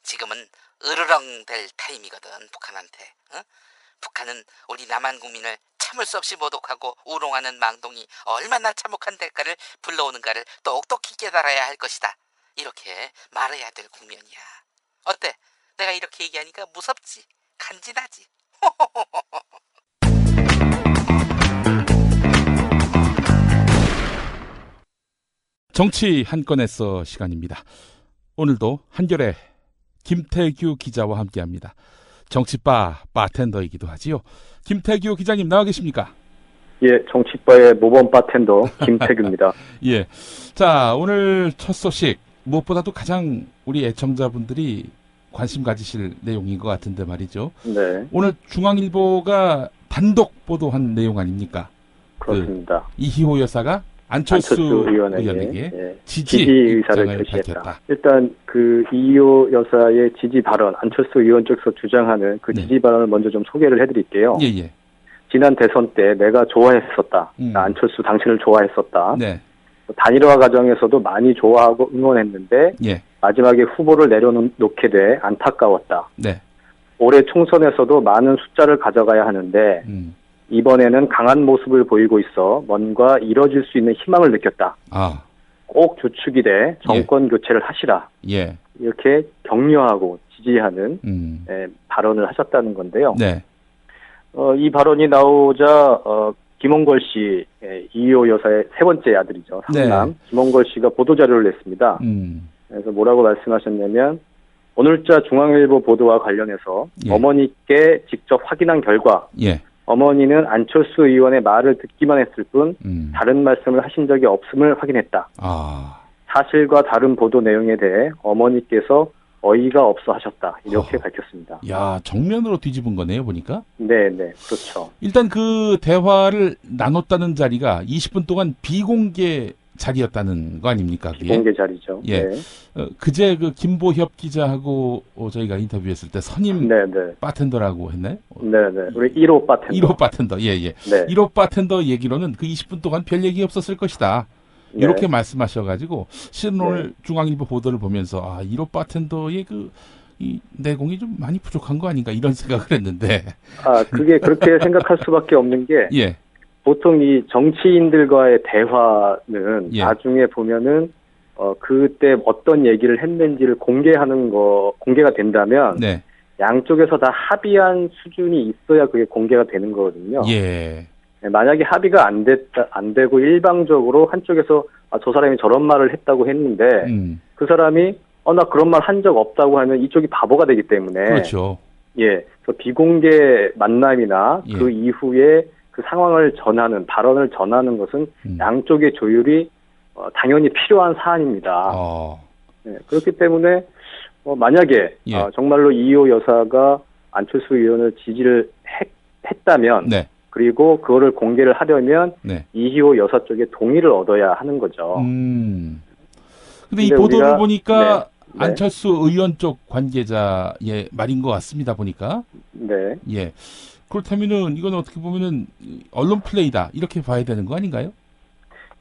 [SPEAKER 1] 지금은 으르렁 될 타임이거든, 북한한테. 어? 북한은 우리 남한 국민을 참을 수 없이 모독하고 우롱하는 망동이 얼마나 참혹한 대가를 불러오는가를 똑똑히 깨달아야 할 것이다. 이렇게 말해야 될 국면이야. 어때? 내가 이렇게 얘기하니까 무섭지? 간지나지?
[SPEAKER 2] 정치 한 건에서 시간입니다. 오늘도 한겨레 김태규 기자와 함께합니다. 정치바 바텐더이기도 하지요. 김태규 기자님 나와 계십니까?
[SPEAKER 17] 예, 정치바의 모범 바텐더 김태규입니다.
[SPEAKER 2] 예, 자 오늘 첫 소식 무엇보다도 가장 우리 애청자분들이 관심 가지실 내용인 것 같은데 말이죠.
[SPEAKER 17] 네.
[SPEAKER 2] 오늘 중앙일보가 단독 보도한 내용 아닙니까?
[SPEAKER 17] 그렇습니다.
[SPEAKER 2] 이희호 여사가 안철수 의원에게 지지
[SPEAKER 17] 의사를 표시했다. 일단 그 이희호 여사의 지지 발언, 안철수 의원 쪽에서 주장하는 그 지지 발언을 먼저 좀 소개를 해드릴게요.
[SPEAKER 2] 예.
[SPEAKER 17] 지난 대선 때 내가 좋아했었다. 안철수 당신을 좋아했었다.
[SPEAKER 2] 네.
[SPEAKER 17] 단일화 과정에서도 많이 좋아하고 응원했는데 마지막에 후보를 내려놓게 돼 안타까웠다.
[SPEAKER 2] 네.
[SPEAKER 17] 올해 총선에서도 많은 숫자를 가져가야 하는데 이번에는 강한 모습을 보이고 있어 뭔가 이뤄질 수 있는 희망을 느꼈다. 꼭 주축이 돼 정권 교체를 하시라.
[SPEAKER 2] 예.
[SPEAKER 17] 이렇게 격려하고 지지하는 발언을 하셨다는 건데요.
[SPEAKER 2] 네.
[SPEAKER 17] 이 발언이 나오자 김홍걸 씨, 이희호 여사의 세 번째 아들이죠. 삼남 김홍걸 씨가 보도자료를 냈습니다. 그래서 뭐라고 말씀하셨냐면 오늘자 중앙일보 보도와 관련해서 어머니께 직접 확인한 결과 어머니는 안철수 의원의 말을 듣기만 했을 뿐 다른 말씀을 하신 적이 없음을 확인했다. 사실과 다른 보도 내용에 대해 어머니께서 어이가 없어 하셨다. 이렇게 밝혔습니다.
[SPEAKER 2] 야, 정면으로 뒤집은 거네요, 보니까.
[SPEAKER 17] 네, 그렇죠.
[SPEAKER 2] 일단 그 대화를 나눴다는 자리가 20분 동안 비공개 자리였다는 거 아닙니까? 그게?
[SPEAKER 17] 비공개 자리죠.
[SPEAKER 2] 예.
[SPEAKER 17] 네.
[SPEAKER 2] 그제 그 김보협 기자하고 저희가 인터뷰했을 때 선임 바텐더라고 했나요?
[SPEAKER 17] 네. 우리 1호 바텐더.
[SPEAKER 2] 1호 바텐더. 예.
[SPEAKER 17] 네.
[SPEAKER 2] 1호 바텐더 얘기로는 그 20분 동안 별 얘기 없었을 것이다. 이렇게 말씀하셔가지고 실은 오늘 중앙일보 보도를 보면서 1호 바텐더의 이 내공이 좀 많이 부족한 거 아닌가 이런 생각을 했는데
[SPEAKER 17] 그게 그렇게 생각할 수밖에 없는 게 보통 이 정치인들과의 대화는 나중에 보면은 그때 어떤 얘기를 했는지를 공개가 된다면 양쪽에서 다 합의한 수준이 있어야 그게 공개가 되는 거거든요. 만약에 합의가 안 되고 일방적으로 한쪽에서 저 사람이 저런 말을 했다고 했는데 그 사람이 나 그런 말 한 적 없다고 하면 이쪽이 바보가 되기 때문에
[SPEAKER 2] 그렇죠.
[SPEAKER 17] 그래서 비공개 만남이나 그 이후에 그 상황을 발언을 전하는 것은 양쪽의 조율이 당연히 필요한 사안입니다. 그렇기 때문에 만약에 정말로 이희호 여사가 안철수 의원을 지지를 했다면 그리고 그거를 공개를 하려면 이희호 여사 쪽에 동의를 얻어야 하는 거죠.
[SPEAKER 2] 근데 이 보도를 보니까 네. 안철수 의원 쪽 관계자의 말인 것 같습니다. 보니까.
[SPEAKER 17] 네.
[SPEAKER 2] 예. 그렇다면은 이건 어떻게 보면은 언론 플레이다 이렇게 봐야 되는 거 아닌가요?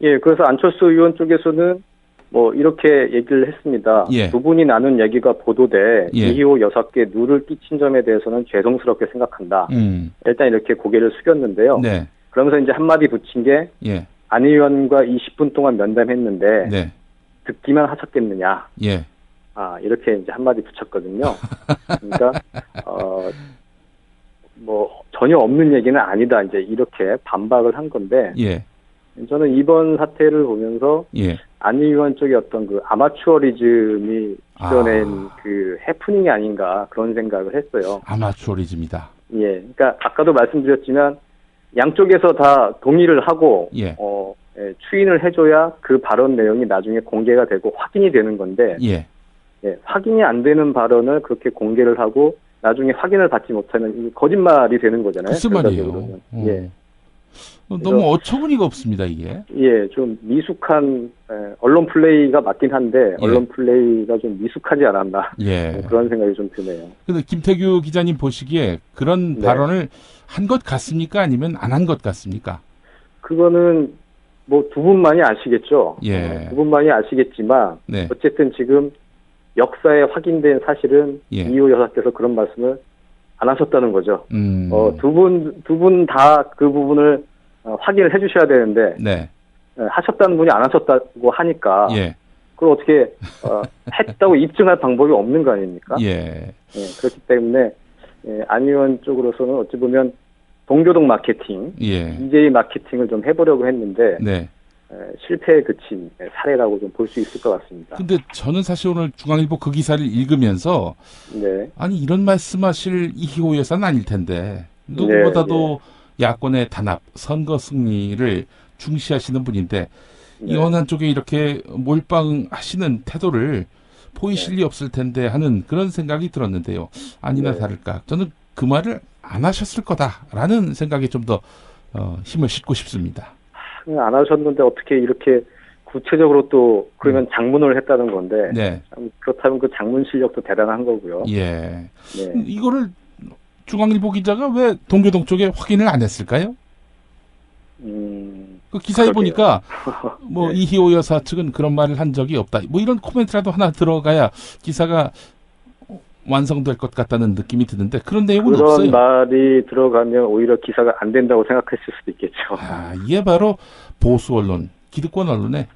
[SPEAKER 17] 예. 그래서 안철수 의원 쪽에서는 뭐 이렇게 얘기를 했습니다.
[SPEAKER 2] 예.
[SPEAKER 17] 두 분이 나눈 얘기가 보도돼
[SPEAKER 2] 예.
[SPEAKER 17] 이희호 여사께 누를 끼친 점에 대해서는 죄송스럽게 생각한다. 일단 이렇게 고개를 숙였는데요.
[SPEAKER 2] 네.
[SPEAKER 17] 그러면서 이제 한마디 붙인 게
[SPEAKER 2] 예.
[SPEAKER 17] 안 의원과 20분 동안 면담했는데
[SPEAKER 2] 네.
[SPEAKER 17] 듣기만 하셨겠느냐.
[SPEAKER 2] 예.
[SPEAKER 17] 이렇게 이제 한마디 붙였거든요. 그러니까 뭐 전혀 없는 얘기는 아니다. 이제 이렇게 반박을 한 건데.
[SPEAKER 2] 예.
[SPEAKER 17] 저는 이번 사태를 보면서
[SPEAKER 2] 예.
[SPEAKER 17] 안 의원 쪽의 어떤 그 아마추어리즘이 이뤄낸 그 해프닝이 아닌가 그런 생각을 했어요.
[SPEAKER 2] 아마추어리즘이다.
[SPEAKER 17] 예. 그러니까 아까도 말씀드렸지만 양쪽에서 다 동의를 하고
[SPEAKER 2] 예.
[SPEAKER 17] 추인을 해줘야 그 발언 내용이 나중에 공개가 되고 확인이 되는 건데
[SPEAKER 2] 예.
[SPEAKER 17] 확인이 안 되는 발언을 그렇게 공개를 하고 나중에 확인을 받지 못하면 이게 거짓말이 되는 거잖아요.
[SPEAKER 2] 무슨 말이에요?
[SPEAKER 17] 예.
[SPEAKER 2] 너무 어처구니가 없습니다, 이게.
[SPEAKER 17] 예, 좀 미숙한 언론 플레이가 맞긴 한데 언론 플레이가 좀 미숙하지 않았나
[SPEAKER 2] 예.
[SPEAKER 17] 그런 생각이 좀 드네요.
[SPEAKER 2] 근데 김태규 기자님 보시기에 그런 발언을 한 것 같습니까? 아니면 안 한 것 같습니까?
[SPEAKER 17] 그거는 뭐 두 분만이 아시겠죠.
[SPEAKER 2] 예.
[SPEAKER 17] 두 분만이 아시겠지만
[SPEAKER 2] 네.
[SPEAKER 17] 어쨌든 지금 역사에 확인된 사실은
[SPEAKER 2] 예.
[SPEAKER 17] 이호 여사께서 그런 말씀을 안 하셨다는 거죠. 두 분 다 그 부분을 확인을 해주셔야 되는데
[SPEAKER 2] 네.
[SPEAKER 17] 하셨다는 분이 안 하셨다고 하니까
[SPEAKER 2] 예.
[SPEAKER 17] 그걸 어떻게 했다고 입증할 방법이 없는 거 아닙니까?
[SPEAKER 2] 예.
[SPEAKER 17] 그렇기 때문에 안 의원 쪽으로서는 어찌 보면 동교동 마케팅,
[SPEAKER 2] 예.
[SPEAKER 17] DJ 마케팅을 좀 해보려고 했는데
[SPEAKER 2] 네.
[SPEAKER 17] 실패에 그친 사례라고 좀 볼 수 있을 것 같습니다.
[SPEAKER 2] 근데 저는 사실 오늘 중앙일보 그 기사를 읽으면서
[SPEAKER 17] 네.
[SPEAKER 2] 아니 이런 말씀하실 이희호 여사는 아닐 텐데 누구보다도 야권의 단합, 선거 승리를 중시하시는 분인데 이 어느 한쪽에 이렇게 몰빵하시는 태도를 보이실 리 없을 텐데 하는 그런 생각이 들었는데요. 아니나 다를까 저는 그 말을 안 하셨을 거다라는 생각에 좀 더 힘을 싣고 싶습니다.
[SPEAKER 17] 안 하셨는데 어떻게 이렇게 구체적으로 또 그러면 장문을 했다는 건데
[SPEAKER 2] 네.
[SPEAKER 17] 그렇다면 그 장문 실력도 대단한 거고요.
[SPEAKER 2] 예. 이거를 중앙일보 기자가 왜 동교동 쪽에 확인을 안 했을까요? 그 기사에 보니까 뭐 이희호 여사 측은 그런 말을 한 적이 없다. 뭐 이런 코멘트라도 하나 들어가야 기사가 완성될 것 같다는 느낌이 드는데 그런 내용은
[SPEAKER 17] 그런
[SPEAKER 2] 없어요.
[SPEAKER 17] 말이 들어가면 오히려 기사가 안 된다고 생각했을 수도 있겠죠.
[SPEAKER 2] 이게 바로 보수 언론, 기득권 언론의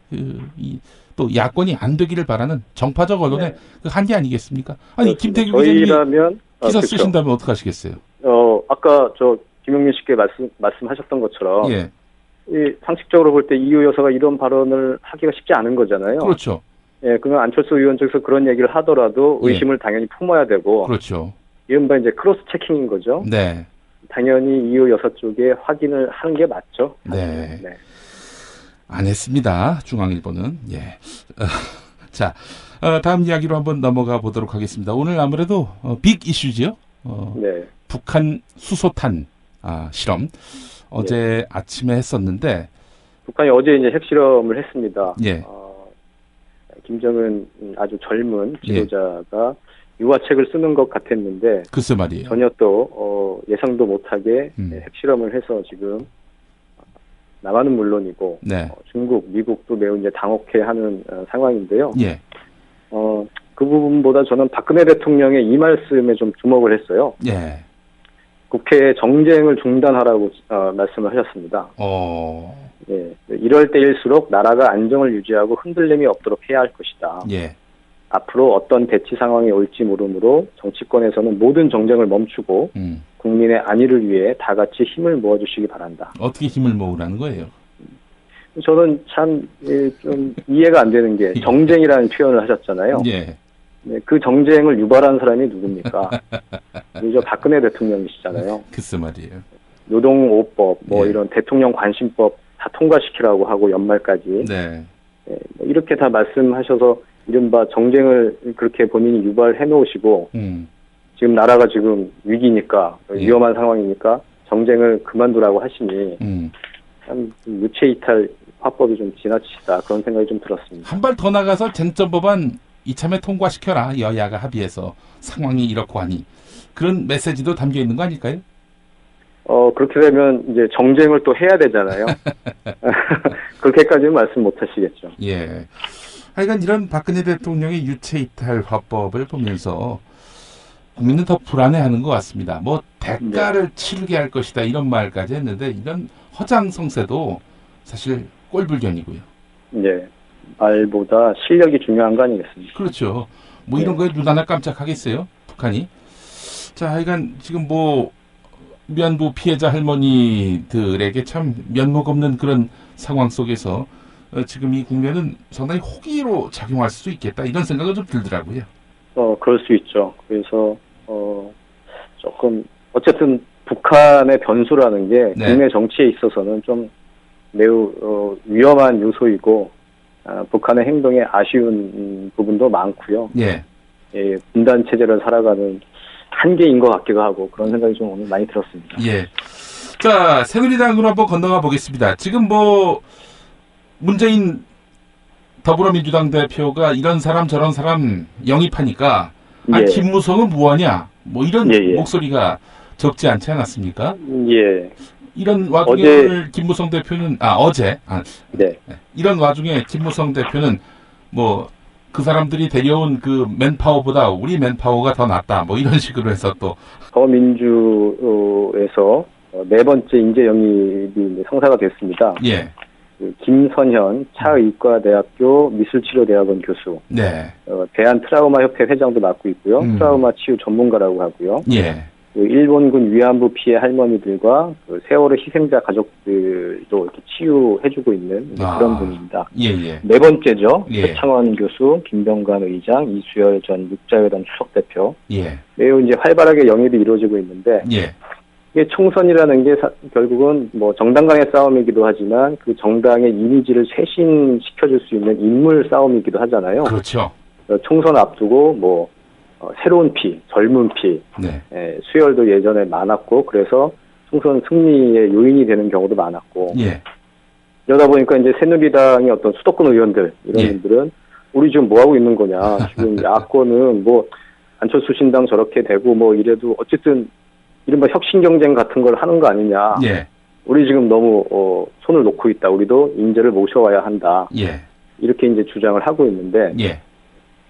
[SPEAKER 2] 또 야권이 안 되기를 바라는 정파적 언론의 그 한계 아니겠습니까? 아니 김태규 기자님이 기사
[SPEAKER 17] 그렇죠.
[SPEAKER 2] 쓰신다면 어떡하시겠어요?
[SPEAKER 17] 아까 김용민 씨께 말씀하셨던 것처럼 이 상식적으로 볼 때 이호 여사가 이런 발언을 하기가 쉽지 않은 거잖아요.
[SPEAKER 2] 그렇죠.
[SPEAKER 17] 예, 그러면 안철수 의원 쪽에서 그런 얘기를 하더라도 의심을 당연히 품어야 되고.
[SPEAKER 2] 그렇죠.
[SPEAKER 17] 이른바 이제 크로스 체킹인 거죠.
[SPEAKER 2] 네.
[SPEAKER 17] 당연히 이호 여사 쪽에 확인을 하는 게 맞죠.
[SPEAKER 2] 네. 안 했습니다. 중앙일보는. 예. 자, 다음 이야기로 한번 넘어가 보도록 하겠습니다. 오늘 아무래도 빅 이슈지요. 북한 수소탄 실험 어제 아침에 했었는데
[SPEAKER 17] 북한이 어제 이제 핵실험을 했습니다.
[SPEAKER 2] 예.
[SPEAKER 17] 김정은 아주 젊은 지도자가 유화책을 쓰는 것 같았는데
[SPEAKER 2] 글쎄 말이에요.
[SPEAKER 17] 전혀 또 예상도 못하게 핵실험을 해서 지금 남한은 물론이고 중국, 미국도 매우 이제 당혹해하는 상황인데요.
[SPEAKER 2] 예.
[SPEAKER 17] 그 부분보다 저는 박근혜 대통령의 이 말씀에 좀 주목을 했어요.
[SPEAKER 2] 예.
[SPEAKER 17] 국회의 정쟁을 중단하라고 말씀을 하셨습니다. 예, 이럴 때일수록 나라가 안정을 유지하고 흔들림이 없도록 해야 할 것이다.
[SPEAKER 2] 예.
[SPEAKER 17] 앞으로 어떤 대치 상황이 올지 모르므로 정치권에서는 모든 정쟁을 멈추고 국민의 안위를 위해 다 같이 힘을 모아주시기 바란다.
[SPEAKER 2] 어떻게 힘을 모으라는 거예요?
[SPEAKER 17] 저는 참 좀 이해가 안 되는 게 정쟁이라는 표현을 하셨잖아요.
[SPEAKER 2] 예.
[SPEAKER 17] 네, 그 정쟁을 유발한 사람이 누굽니까? 우리 저 박근혜 대통령이시잖아요.
[SPEAKER 2] 글쎄 말이에요.
[SPEAKER 17] 노동 5법, 이런 대통령 관심법 다 통과시키라고 하고 연말까지.
[SPEAKER 2] 네.
[SPEAKER 17] 뭐 이렇게 다 말씀하셔서 이른바 정쟁을 그렇게 본인이 유발해 놓으시고 지금 나라가 지금 위기니까 위험한 상황이니까 정쟁을 그만두라고 하시니 참 유체이탈 화법이 좀 지나치다 그런 생각이 좀 들었습니다.
[SPEAKER 2] 한 발 더 나가서 쟁점 법안 이참에 통과시켜라. 여야가 합의해서 상황이 이렇고 하니. 그런 메시지도 담겨 있는 거 아닐까요?
[SPEAKER 17] 그렇게 되면 이제 정쟁을 또 해야 되잖아요. 그렇게까지는 말씀 못 하시겠죠.
[SPEAKER 2] 예. 하여간 이런 박근혜 대통령의 유체이탈 화법을 보면서 국민은 더 불안해하는 것 같습니다. 뭐 대가를 치르게 할 것이다 이런 말까지 했는데 이런 허장성세도 사실 꼴불견이고요.
[SPEAKER 17] 네. 말보다 실력이 중요한 거 아니겠습니까?
[SPEAKER 2] 그렇죠. 뭐 이런 거에 눈 하나 깜짝하겠어요? 북한이. 자, 하여간 지금 뭐 위안부 피해자 할머니들에게 참 면목 없는 그런 상황 속에서 지금 이 국면은 상당히 호기로 작용할 수도 있겠다 이런 생각은 좀 들더라고요.
[SPEAKER 17] 그럴 수 있죠. 그래서 조금 어쨌든 북한의 변수라는 게 국내 정치에 있어서는 좀 매우 위험한 요소이고 북한의 행동에 아쉬운 부분도 많고요. 예, 분단 체제를 살아가는 한계인 것 같기도 하고 그런 생각이 좀 오늘 많이 들었습니다.
[SPEAKER 2] 예. 자, 새누리당으로 한번 건너가 보겠습니다. 지금 뭐 문재인 더불어민주당 대표가 이런 사람 저런 사람 영입하니까 김무성은 뭐하냐 뭐 이런 목소리가 적지 않지 않았습니까?
[SPEAKER 17] 예.
[SPEAKER 2] 이런 와중에 오늘 김무성 대표는 이런 와중에 김무성 대표는 뭐 그 사람들이 데려온 그 맨파워보다 우리 맨파워가 더 낫다 뭐 이런 식으로 해서 또
[SPEAKER 17] 더민주에서 네 번째 인재 영입이 성사가 됐습니다.
[SPEAKER 2] 예.
[SPEAKER 17] 김선현 차의과대학교 미술치료대학원 교수, 대한트라우마협회 회장도 맡고 있고요. 트라우마 치유 전문가라고 하고요.
[SPEAKER 2] 예.
[SPEAKER 17] 일본군 위안부 피해 할머니들과 세월호 희생자 가족들도 이렇게 치유해주고 있는 그런 분입니다.
[SPEAKER 2] 예.
[SPEAKER 17] 네 번째죠. 최창원 교수, 김병관 의장, 이수열 전 육자회단 수석 대표. 매우 이제 활발하게 영입이 이루어지고 있는데. 이게 총선이라는 게 결국은 뭐 정당 간의 싸움이기도 하지만 그 정당의 이미지를 쇄신시켜줄 수 있는 인물 싸움이기도 하잖아요.
[SPEAKER 2] 그렇죠.
[SPEAKER 17] 총선 앞두고 뭐 새로운 피, 젊은 피, 수혈도 예전에 많았고 그래서 총선 승리의 요인이 되는 경우도 많았고 이러다 보니까 이제 새누리당의 어떤 수도권 의원들 이런 분들은 우리 지금 뭐 하고 있는 거냐 지금 야권은 뭐 안철수 신당 저렇게 되고 뭐 이래도 어쨌든 이른바 혁신 경쟁 같은 걸 하는 거 아니냐. 우리 지금 너무 손을 놓고 있다. 우리도 인재를 모셔와야 한다. 이렇게 이제 주장을 하고 있는데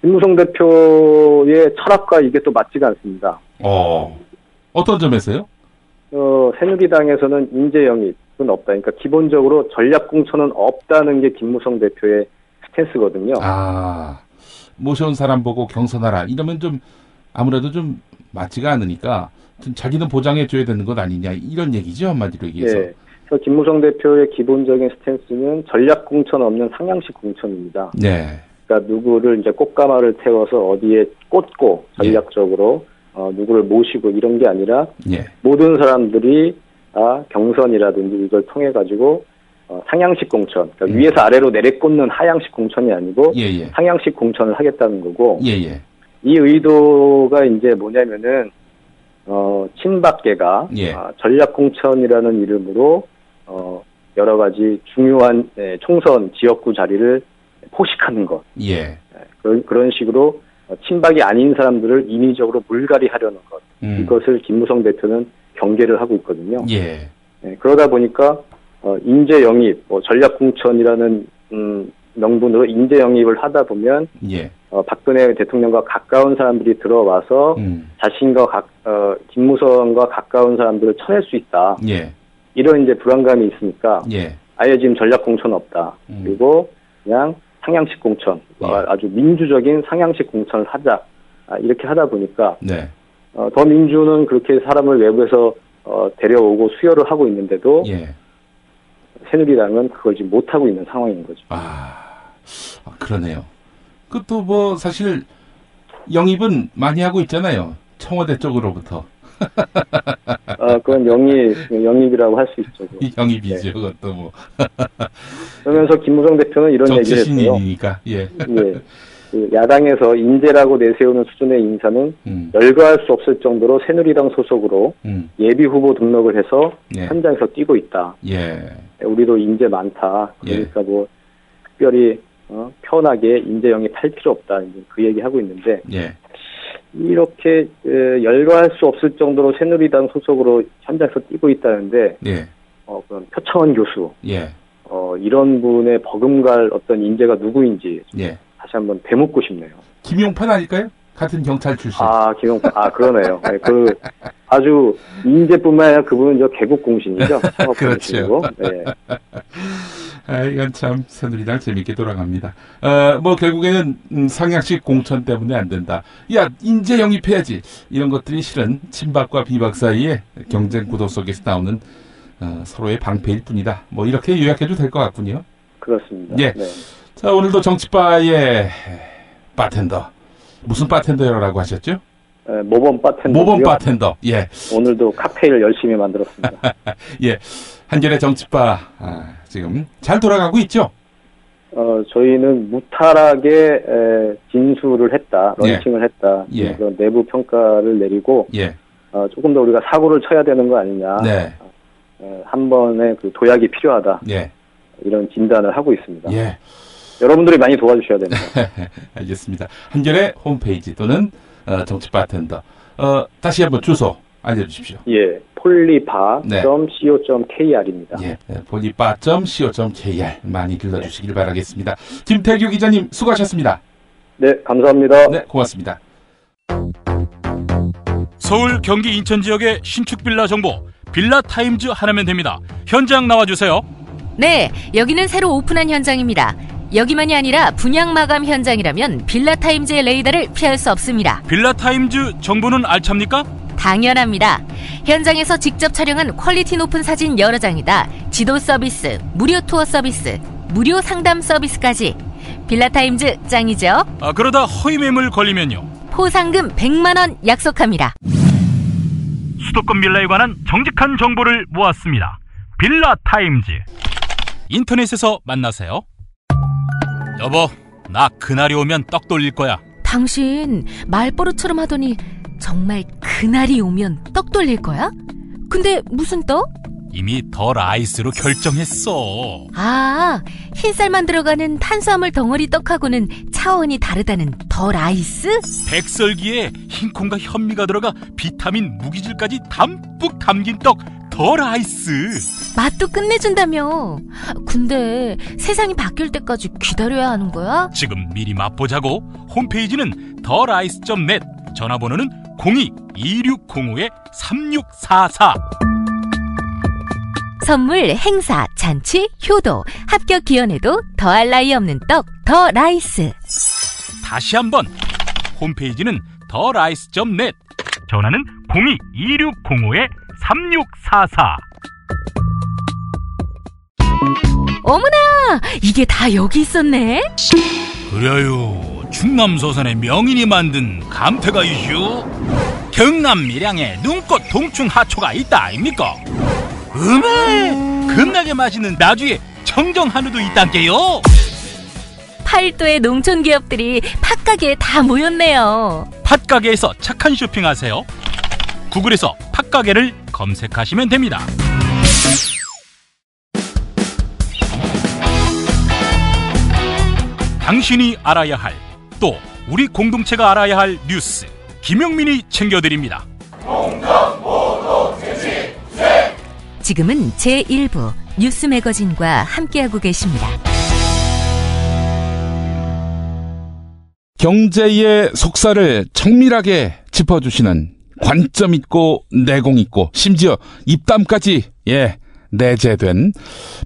[SPEAKER 17] 김무성 대표의 철학과 이게 또 맞지가 않습니다.
[SPEAKER 2] 어떤 점에서요?
[SPEAKER 17] 새누리당에서는 인재 영입은 없다. 그러니까 기본적으로 전략 공천은 없다는 게 김무성 대표의 스탠스거든요.
[SPEAKER 2] 모셔온 사람 보고 경선하라. 이러면 좀 아무래도 좀 맞지가 않으니까 좀 자기는 보장해줘야 되는 것 아니냐 이런 얘기죠 한마디로 얘기해서.
[SPEAKER 17] 그래서 김무성 대표의 기본적인 스탠스는 전략 공천 없는 상향식 공천입니다. 그러니까 누구를 이제 꽃가마를 태워서 어디에 꽂고 전략적으로 누구를 모시고 이런 게 아니라 모든 사람들이 경선이라든지 이걸 통해 가지고 상향식 공천, 그러니까 위에서 아래로 내려꽂는 하향식 공천이 아니고 상향식 공천을 하겠다는 거고. 이 의도가 이제 뭐냐면은 친박계가 전략 공천이라는 이름으로 여러 가지 중요한 총선 지역구 자리를 포식하는 것. 그런 식으로 친박이 아닌 사람들을 인위적으로 물갈이하려는 것. 이것을 김무성 대표는 경계를 하고 있거든요. 그러다 보니까 인재 영입, 전략 공천이라는 명분으로 인재 영입을 하다 보면 박근혜 대통령과 가까운 사람들이 들어와서 자신과 김무성과 가까운 사람들을 쳐낼 수 있다. 이런 이제 불안감이 있으니까 아예 지금 전략 공천 없다. 그리고 그냥 상향식 공천, 아주 민주적인 상향식 공천을 하자. 이렇게 하다 보니까 더민주는 그렇게 사람을 외부에서 데려오고 수혈을 하고 있는데도 새누리당은 그걸 지금 못하고 있는 상황인 거죠.
[SPEAKER 2] 그러네요. 그것도 뭐 사실 영입은 많이 하고 있잖아요. 청와대 쪽으로부터.
[SPEAKER 17] 그건 영입이라고 할 수 있죠.
[SPEAKER 2] 영입이죠. 그것도 뭐.
[SPEAKER 17] 그러면서 김무성 대표는 이런 얘기를 했어요.
[SPEAKER 2] 정치신이니까.
[SPEAKER 17] 그 야당에서 인재라고 내세우는 수준의 인사는 열거할 수 없을 정도로 새누리당 소속으로 예비 후보 등록을 해서 현장에서 뛰고 있다. 우리도 인재 많다. 그러니까 뭐 특별히 편하게 인재 영입할 필요 없다. 그 얘기하고 있는데
[SPEAKER 2] 예.
[SPEAKER 17] 이렇게 열거할 수 없을 정도로 새누리당 소속으로 현장에서 뛰고 있다는데
[SPEAKER 2] 예.
[SPEAKER 17] 그런 표창원 교수
[SPEAKER 2] 예.
[SPEAKER 17] 이런 분의 버금갈 어떤 인재가 누구인지
[SPEAKER 2] 예.
[SPEAKER 17] 다시 한번 되묻고 싶네요.
[SPEAKER 2] 김용판 아닐까요? 같은 경찰 출신.
[SPEAKER 17] 김용판. 그러네요. 그 아주 인재뿐만 아니라 그분은 저 개국 공신이죠.
[SPEAKER 2] 그렇죠.
[SPEAKER 17] 네.
[SPEAKER 2] 이건 참 새누리당 재밌게 돌아갑니다. 결국에는 상향식 공천 때문에 안 된다. 야, 인재 영입해야지. 이런 것들이 실은 친박과 비박 사이의 경쟁 구도 속에서 나오는 서로의 방패일 뿐이다. 이렇게 요약해도 될 것 같군요.
[SPEAKER 17] 그렇습니다.
[SPEAKER 2] 예.
[SPEAKER 17] 네.
[SPEAKER 2] 자, 오늘도 정치바의 바텐더. 무슨 바텐더라고 하셨죠?
[SPEAKER 17] 모범 바텐더.
[SPEAKER 2] 모범 바텐더. 예.
[SPEAKER 17] 오늘도 칵테일을 열심히 만들었습니다.
[SPEAKER 2] 예. 한겨레 정치바 지금 잘 돌아가고 있죠?
[SPEAKER 17] 저희는 무탈하게 진수를 했다, 런칭을 했다.
[SPEAKER 2] 예.
[SPEAKER 17] 그런 내부 평가를 내리고
[SPEAKER 2] 예.
[SPEAKER 17] 조금 더 우리가 사고를 쳐야 되는 거 아니냐.
[SPEAKER 2] 네.
[SPEAKER 17] 한 번의 그 도약이 필요하다.
[SPEAKER 2] 예.
[SPEAKER 17] 이런 진단을 하고 있습니다.
[SPEAKER 2] 예.
[SPEAKER 17] 여러분들이 많이 도와주셔야 됩니다.
[SPEAKER 2] 알겠습니다. 한겨레 홈페이지 또는 정치바텐더. 다시 한번 주소 알려주십시오.
[SPEAKER 17] 예. 폴리바.co.kr입니다.
[SPEAKER 2] 예. 폴리바.co.kr 많이 들러주시길 바라겠습니다. 김태규 기자님 수고하셨습니다.
[SPEAKER 17] 네. 감사합니다.
[SPEAKER 2] 네. 고맙습니다.
[SPEAKER 7] 서울, 경기, 인천 지역의 신축 빌라 정보 빌라타임즈 하나면 됩니다. 현장 나와주세요.
[SPEAKER 5] 네, 여기는 새로 오픈한 현장입니다. 여기만이 아니라 분양 마감 현장이라면 빌라타임즈의 레이더를 피할 수 없습니다.
[SPEAKER 7] 빌라타임즈 정보는 알찹니까?
[SPEAKER 5] 당연합니다. 현장에서 직접 촬영한 퀄리티 높은 사진 여러 장이다. 지도 서비스, 무료 투어 서비스, 무료 상담 서비스까지. 빌라타임즈 짱이죠?
[SPEAKER 7] 그러다 허위 매물 걸리면요?
[SPEAKER 5] 포상금 100만 원 약속합니다.
[SPEAKER 7] 수도권 빌라에 관한 정직한 정보를 모았습니다. 빌라타임즈. 인터넷에서 만나세요. 여보, 나 그날이 오면 떡 돌릴 거야.
[SPEAKER 5] 당신 말버릇처럼 하더니 정말 그날이 오면 떡 돌릴 거야? 근데 무슨 떡?
[SPEAKER 7] 이미 더 라이스로 결정했어.
[SPEAKER 5] 흰쌀만 들어가는 탄수화물 덩어리 떡하고는 차원이 다르다는 더 라이스?
[SPEAKER 7] 백설기에 흰콩과 현미가 들어가 비타민 무기질까지 담뿍 담긴 떡 더 라이스.
[SPEAKER 5] 맛도 끝내준다며. 근데 세상이 바뀔 때까지 기다려야 하는 거야?
[SPEAKER 7] 지금 미리 맛보자고. 홈페이지는 더라이스.net, 전화번호는 02-2605-3644.
[SPEAKER 5] 선물, 행사, 잔치, 효도, 합격 기원에도 더할 나위 없는 떡, 더 라이스.
[SPEAKER 7] 다시 한번 홈페이지는 더라이스.net, 전화는 02-2605-3644.
[SPEAKER 5] 어머나, 이게 다 여기 있었네.
[SPEAKER 7] 그래요, 충남서산의 명인이 만든 감태가 이슈. 경남 밀양에 눈꽃 동충 하초가 있다 아닙니까? 겁나게 맛있는 나주에 청정 한우도 있단게요.
[SPEAKER 5] 팔도의 농촌 기업들이 팥가게에 다 모였네요.
[SPEAKER 7] 팥가게에서 착한 쇼핑하세요. 구글에서 팥가게를 검색하시면 됩니다. 당신이 알아야 할, 또 우리 공동체가 알아야 할 뉴스, 김용민이 챙겨드립니다.
[SPEAKER 5] 지금은 제1부 뉴스 매거진과 함께하고 계십니다.
[SPEAKER 2] 경제의 속살을 정밀하게 짚어주시는 관점 있고 내공 있고 심지어 입담까지 내재된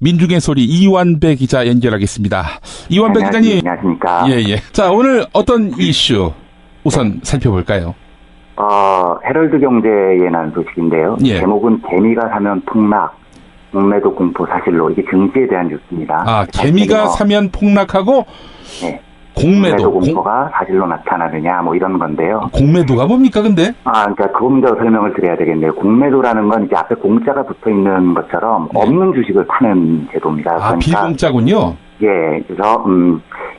[SPEAKER 2] 민중의 소리 이완배 기자 연결하겠습니다. 이완배 기자님.
[SPEAKER 18] 안녕하십니까.
[SPEAKER 2] 예. 자, 오늘 어떤 이슈 우선 살펴볼까요?
[SPEAKER 18] 헤럴드 경제에 난 소식인데요. 제목은 개미가 사면 폭락, 공매도 공포 사실로. 이게 증시에 대한 뉴스입니다.
[SPEAKER 2] 개미가 사면 폭락하고 공매도
[SPEAKER 18] 공포가 사실로 나타나느냐 이런 건데요.
[SPEAKER 2] 공매도가 뭡니까 근데?
[SPEAKER 18] 그러니까 조금 더 설명을 드려야 되겠네요. 공매도라는 건 이제 앞에 공짜가 붙어 있는 것처럼 없는 주식을 파는 제도입니다. 그러니까
[SPEAKER 2] 비공짜군요.
[SPEAKER 18] 예, 그래서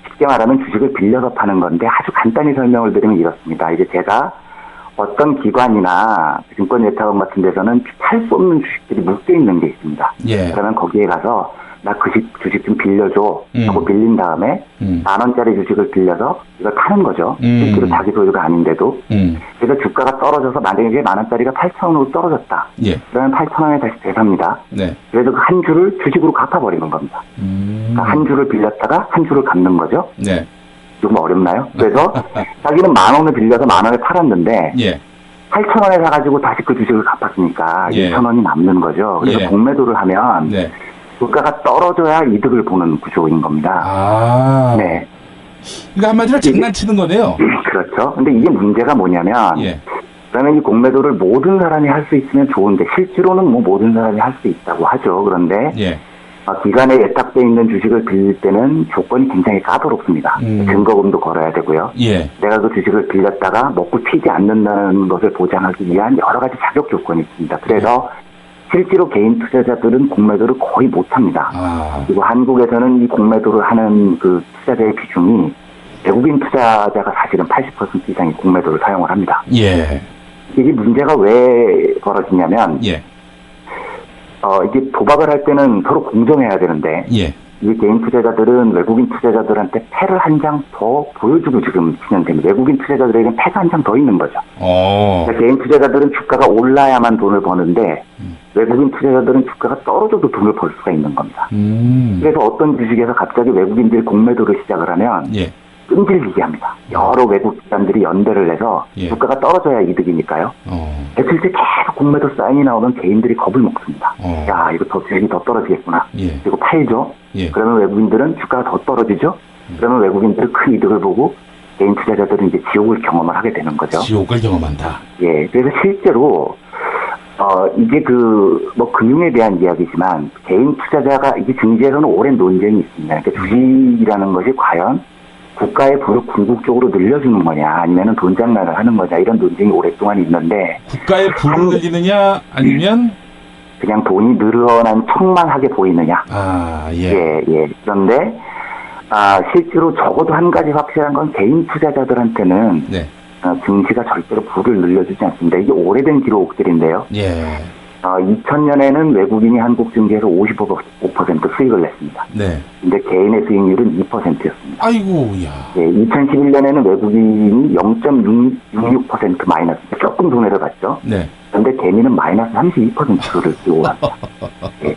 [SPEAKER 18] 쉽게 말하면 주식을 빌려서 파는 건데 아주 간단히 설명을 드리면 이렇습니다. 이제 제가 어떤 기관이나 증권예탁원 같은 데서는 팔 수 없는 주식들이 묶여 있는 게 있습니다. 그러면 거기에 가서 나 그 주식 좀 빌려줘 하고 빌린 다음에 10,000원짜리 주식을 빌려서 이걸 파는 거죠. 실제로 자기 소유가 아닌데도. 그래서 주가가 떨어져서 만약에 10,000원짜리가 8,000원으로 떨어졌다.
[SPEAKER 2] 예.
[SPEAKER 18] 그러면 8,000원에 다시 되삽니다.
[SPEAKER 2] 네.
[SPEAKER 18] 그래서 그 한 주를 주식으로 갚아버리는 겁니다. 그러니까 한 주를 빌렸다가 한 주를 갚는 거죠.
[SPEAKER 2] 네.
[SPEAKER 18] 조금 어렵나요? 그래서 자기는 10,000원을 빌려서 10,000원에 팔았는데
[SPEAKER 2] 예.
[SPEAKER 18] 8,000원에 사가지고 다시 그 주식을 갚았으니까
[SPEAKER 2] 예.
[SPEAKER 18] 2,000원이 남는 거죠. 그래서
[SPEAKER 2] 예.
[SPEAKER 18] 공매도를 하면
[SPEAKER 2] 네.
[SPEAKER 18] 주가가 떨어져야 이득을 보는 구조인 겁니다.
[SPEAKER 2] 아.
[SPEAKER 18] 네.
[SPEAKER 2] 그러니까 한마디로 장난치는 거네요.
[SPEAKER 18] 그렇죠. 근데 이게 문제가 뭐냐면
[SPEAKER 2] 예.
[SPEAKER 18] 그러면 이 공매도를 모든 사람이 할 수 있으면 좋은데 실제로는 뭐 모든 사람이 할 수 있다고 하죠. 그런데
[SPEAKER 2] 예.
[SPEAKER 18] 기간에 예탁돼 있는 주식을 빌릴 때는 조건이 굉장히 까다롭습니다. 증거금도 걸어야 되고요.
[SPEAKER 2] 예.
[SPEAKER 18] 내가 그 주식을 빌렸다가 먹고 튀지 않는다는 것을 보장하기 위한 여러 가지 자격 조건이 있습니다. 그래서 실제로 개인 투자자들은 공매도를 거의 못합니다. 그리고 한국에서는 이 공매도를 하는 그 투자자의 비중이 외국인 투자자가 사실은 80% 이상이 공매도를 사용을 합니다.
[SPEAKER 2] 예.
[SPEAKER 18] 이게 문제가 왜 벌어지냐면
[SPEAKER 2] 예.
[SPEAKER 18] 이게 도박을 할 때는 서로 공정해야 되는데
[SPEAKER 2] 예.
[SPEAKER 18] 이 개인 투자자들은 외국인 투자자들한테 패를 한 장 더 보여주고 지금 진행됩니다. 외국인 투자자들에게는 패가 한 장 더 있는 거죠. 그러니까 개인 투자자들은 주가가 올라야만 돈을 버는데 외국인 투자자들은 주가가 떨어져도 돈을 벌 수가 있는 겁니다. 그래서 어떤 주식에서 갑자기 외국인들이 공매도를 시작을 하면
[SPEAKER 2] 예.
[SPEAKER 18] 끈질기게 합니다. 여러 외국 기관들이 연대를 해서
[SPEAKER 2] 예.
[SPEAKER 18] 주가가 떨어져야 이득이니까요. 며칠 때 계속 공매도 사인이 나오면 개인들이 겁을 먹습니다. 야, 이거 주식이 더 떨어지겠구나.
[SPEAKER 2] 예.
[SPEAKER 18] 그리고 팔죠.
[SPEAKER 2] 예.
[SPEAKER 18] 그러면 외국인들은 주가가 더 떨어지죠. 그러면 외국인들은 큰 이득을 보고 개인 투자자들은 이제 지옥을 경험을 하게 되는 거죠.
[SPEAKER 2] 지옥을 경험한다.
[SPEAKER 18] 예. 그래서 실제로 이게 뭐 금융에 대한 이야기지만 개인 투자자가 이게 증시에서는 오랜 논쟁이 있습니다. 그러니까 주식이라는 것이 과연 국가의 부를 궁극적으로 늘려주는 거냐 아니면 돈 장난을 하는 거냐 이런 논쟁이 오랫동안 있는데
[SPEAKER 2] 국가의 부를 늘리느냐 아니면
[SPEAKER 18] 그냥 돈이 늘어난 척만 하게 보이느냐.
[SPEAKER 2] 예.
[SPEAKER 18] 예. 그런데 실제로 적어도 한 가지 확실한 건 개인 투자자들한테는
[SPEAKER 2] 네.
[SPEAKER 18] 증시가 절대로 부를 늘려주지 않습니다. 이게 오래된 기록들인데요.
[SPEAKER 2] 예.
[SPEAKER 18] 2000년에는 외국인이 한국 증시에서 55% 수익을 냈습니다.
[SPEAKER 2] 네.
[SPEAKER 18] 근데 개인의 수익률은 2%였습니다.
[SPEAKER 2] 아이고, 야.
[SPEAKER 18] 예, 2011년에는 외국인이 0.66% 마이너스, 조금 손해를 봤죠.
[SPEAKER 2] 네.
[SPEAKER 18] 그런데 개인은 마이너스 32%를 띄고 왔습니다. 예.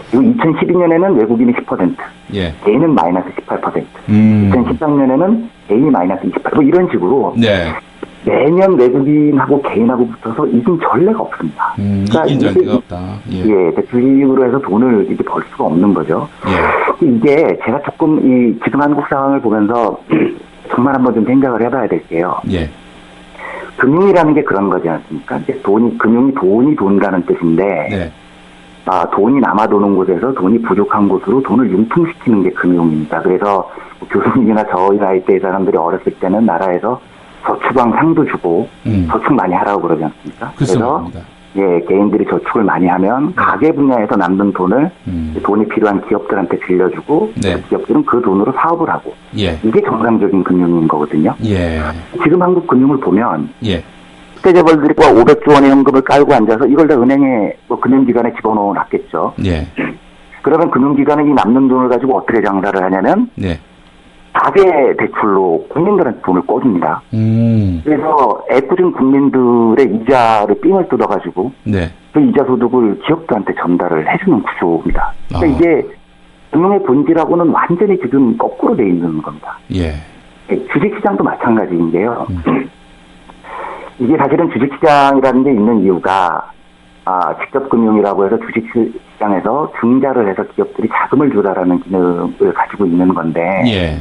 [SPEAKER 18] 그리고 2012년에는 외국인이 10%,
[SPEAKER 2] 예.
[SPEAKER 18] 개인은 마이너스 18%, 2013년에는 개인이 마이너스 28%, 뭐 이런 식으로.
[SPEAKER 2] 네.
[SPEAKER 18] 매년 외국인하고 개인하고 붙어서 이긴 전례가 없습니다.
[SPEAKER 2] 그러니까 이긴 전례가 없다. 예.
[SPEAKER 18] 주식으로 해서 돈을 이렇게 벌 수가 없는 거죠.
[SPEAKER 2] 예.
[SPEAKER 18] 이게 제가 조금 지금 한국 상황을 보면서 정말 한번 좀 생각을 해봐야 될게요.
[SPEAKER 2] 예.
[SPEAKER 18] 금융이라는 게 그런 거지 않습니까? 이제 금융이 돈이 돈다는 뜻인데,
[SPEAKER 2] 네.
[SPEAKER 18] 돈이 남아도는 곳에서 돈이 부족한 곳으로 돈을 융통시키는 게 금융입니다. 그래서 교수님이나 저희 나이 때 사람들이 어렸을 때는 나라에서 저축왕 상도 주고 저축 많이 하라고 그러지 않습니까? 그래서 개인들이 저축을 많이 하면 가계 분야에서 남는 돈을 돈이 필요한 기업들한테 빌려주고 기업들은 그 돈으로 사업을 하고 이게 정상적인 금융인 거거든요. 지금 한국 금융을 보면 국제재벌들이 500조 원의 현금을 깔고 앉아서 이걸 다 은행에 금융기관에 집어넣어 놨겠죠. 그러면 금융기관은 이 남는 돈을 가지고 어떻게 장사를 하냐면 가계 대출로 국민들한테 돈을 꿔줍니다. 그래서 애꿎은 국민들의 이자를 삥을 뜯어가지고 그 이자 소득을 기업들한테 전달을 해주는 구조입니다. 그러니까 이게 금융의 본질하고는 완전히 지금 거꾸로 돼 있는 겁니다. 주식시장도 마찬가지인데요. 이게 사실은 주식시장이라는 게 있는 이유가 직접 금융이라고 해서 주식시장에서 증자를 해서 기업들이 자금을 조달하는 기능을 가지고 있는 건데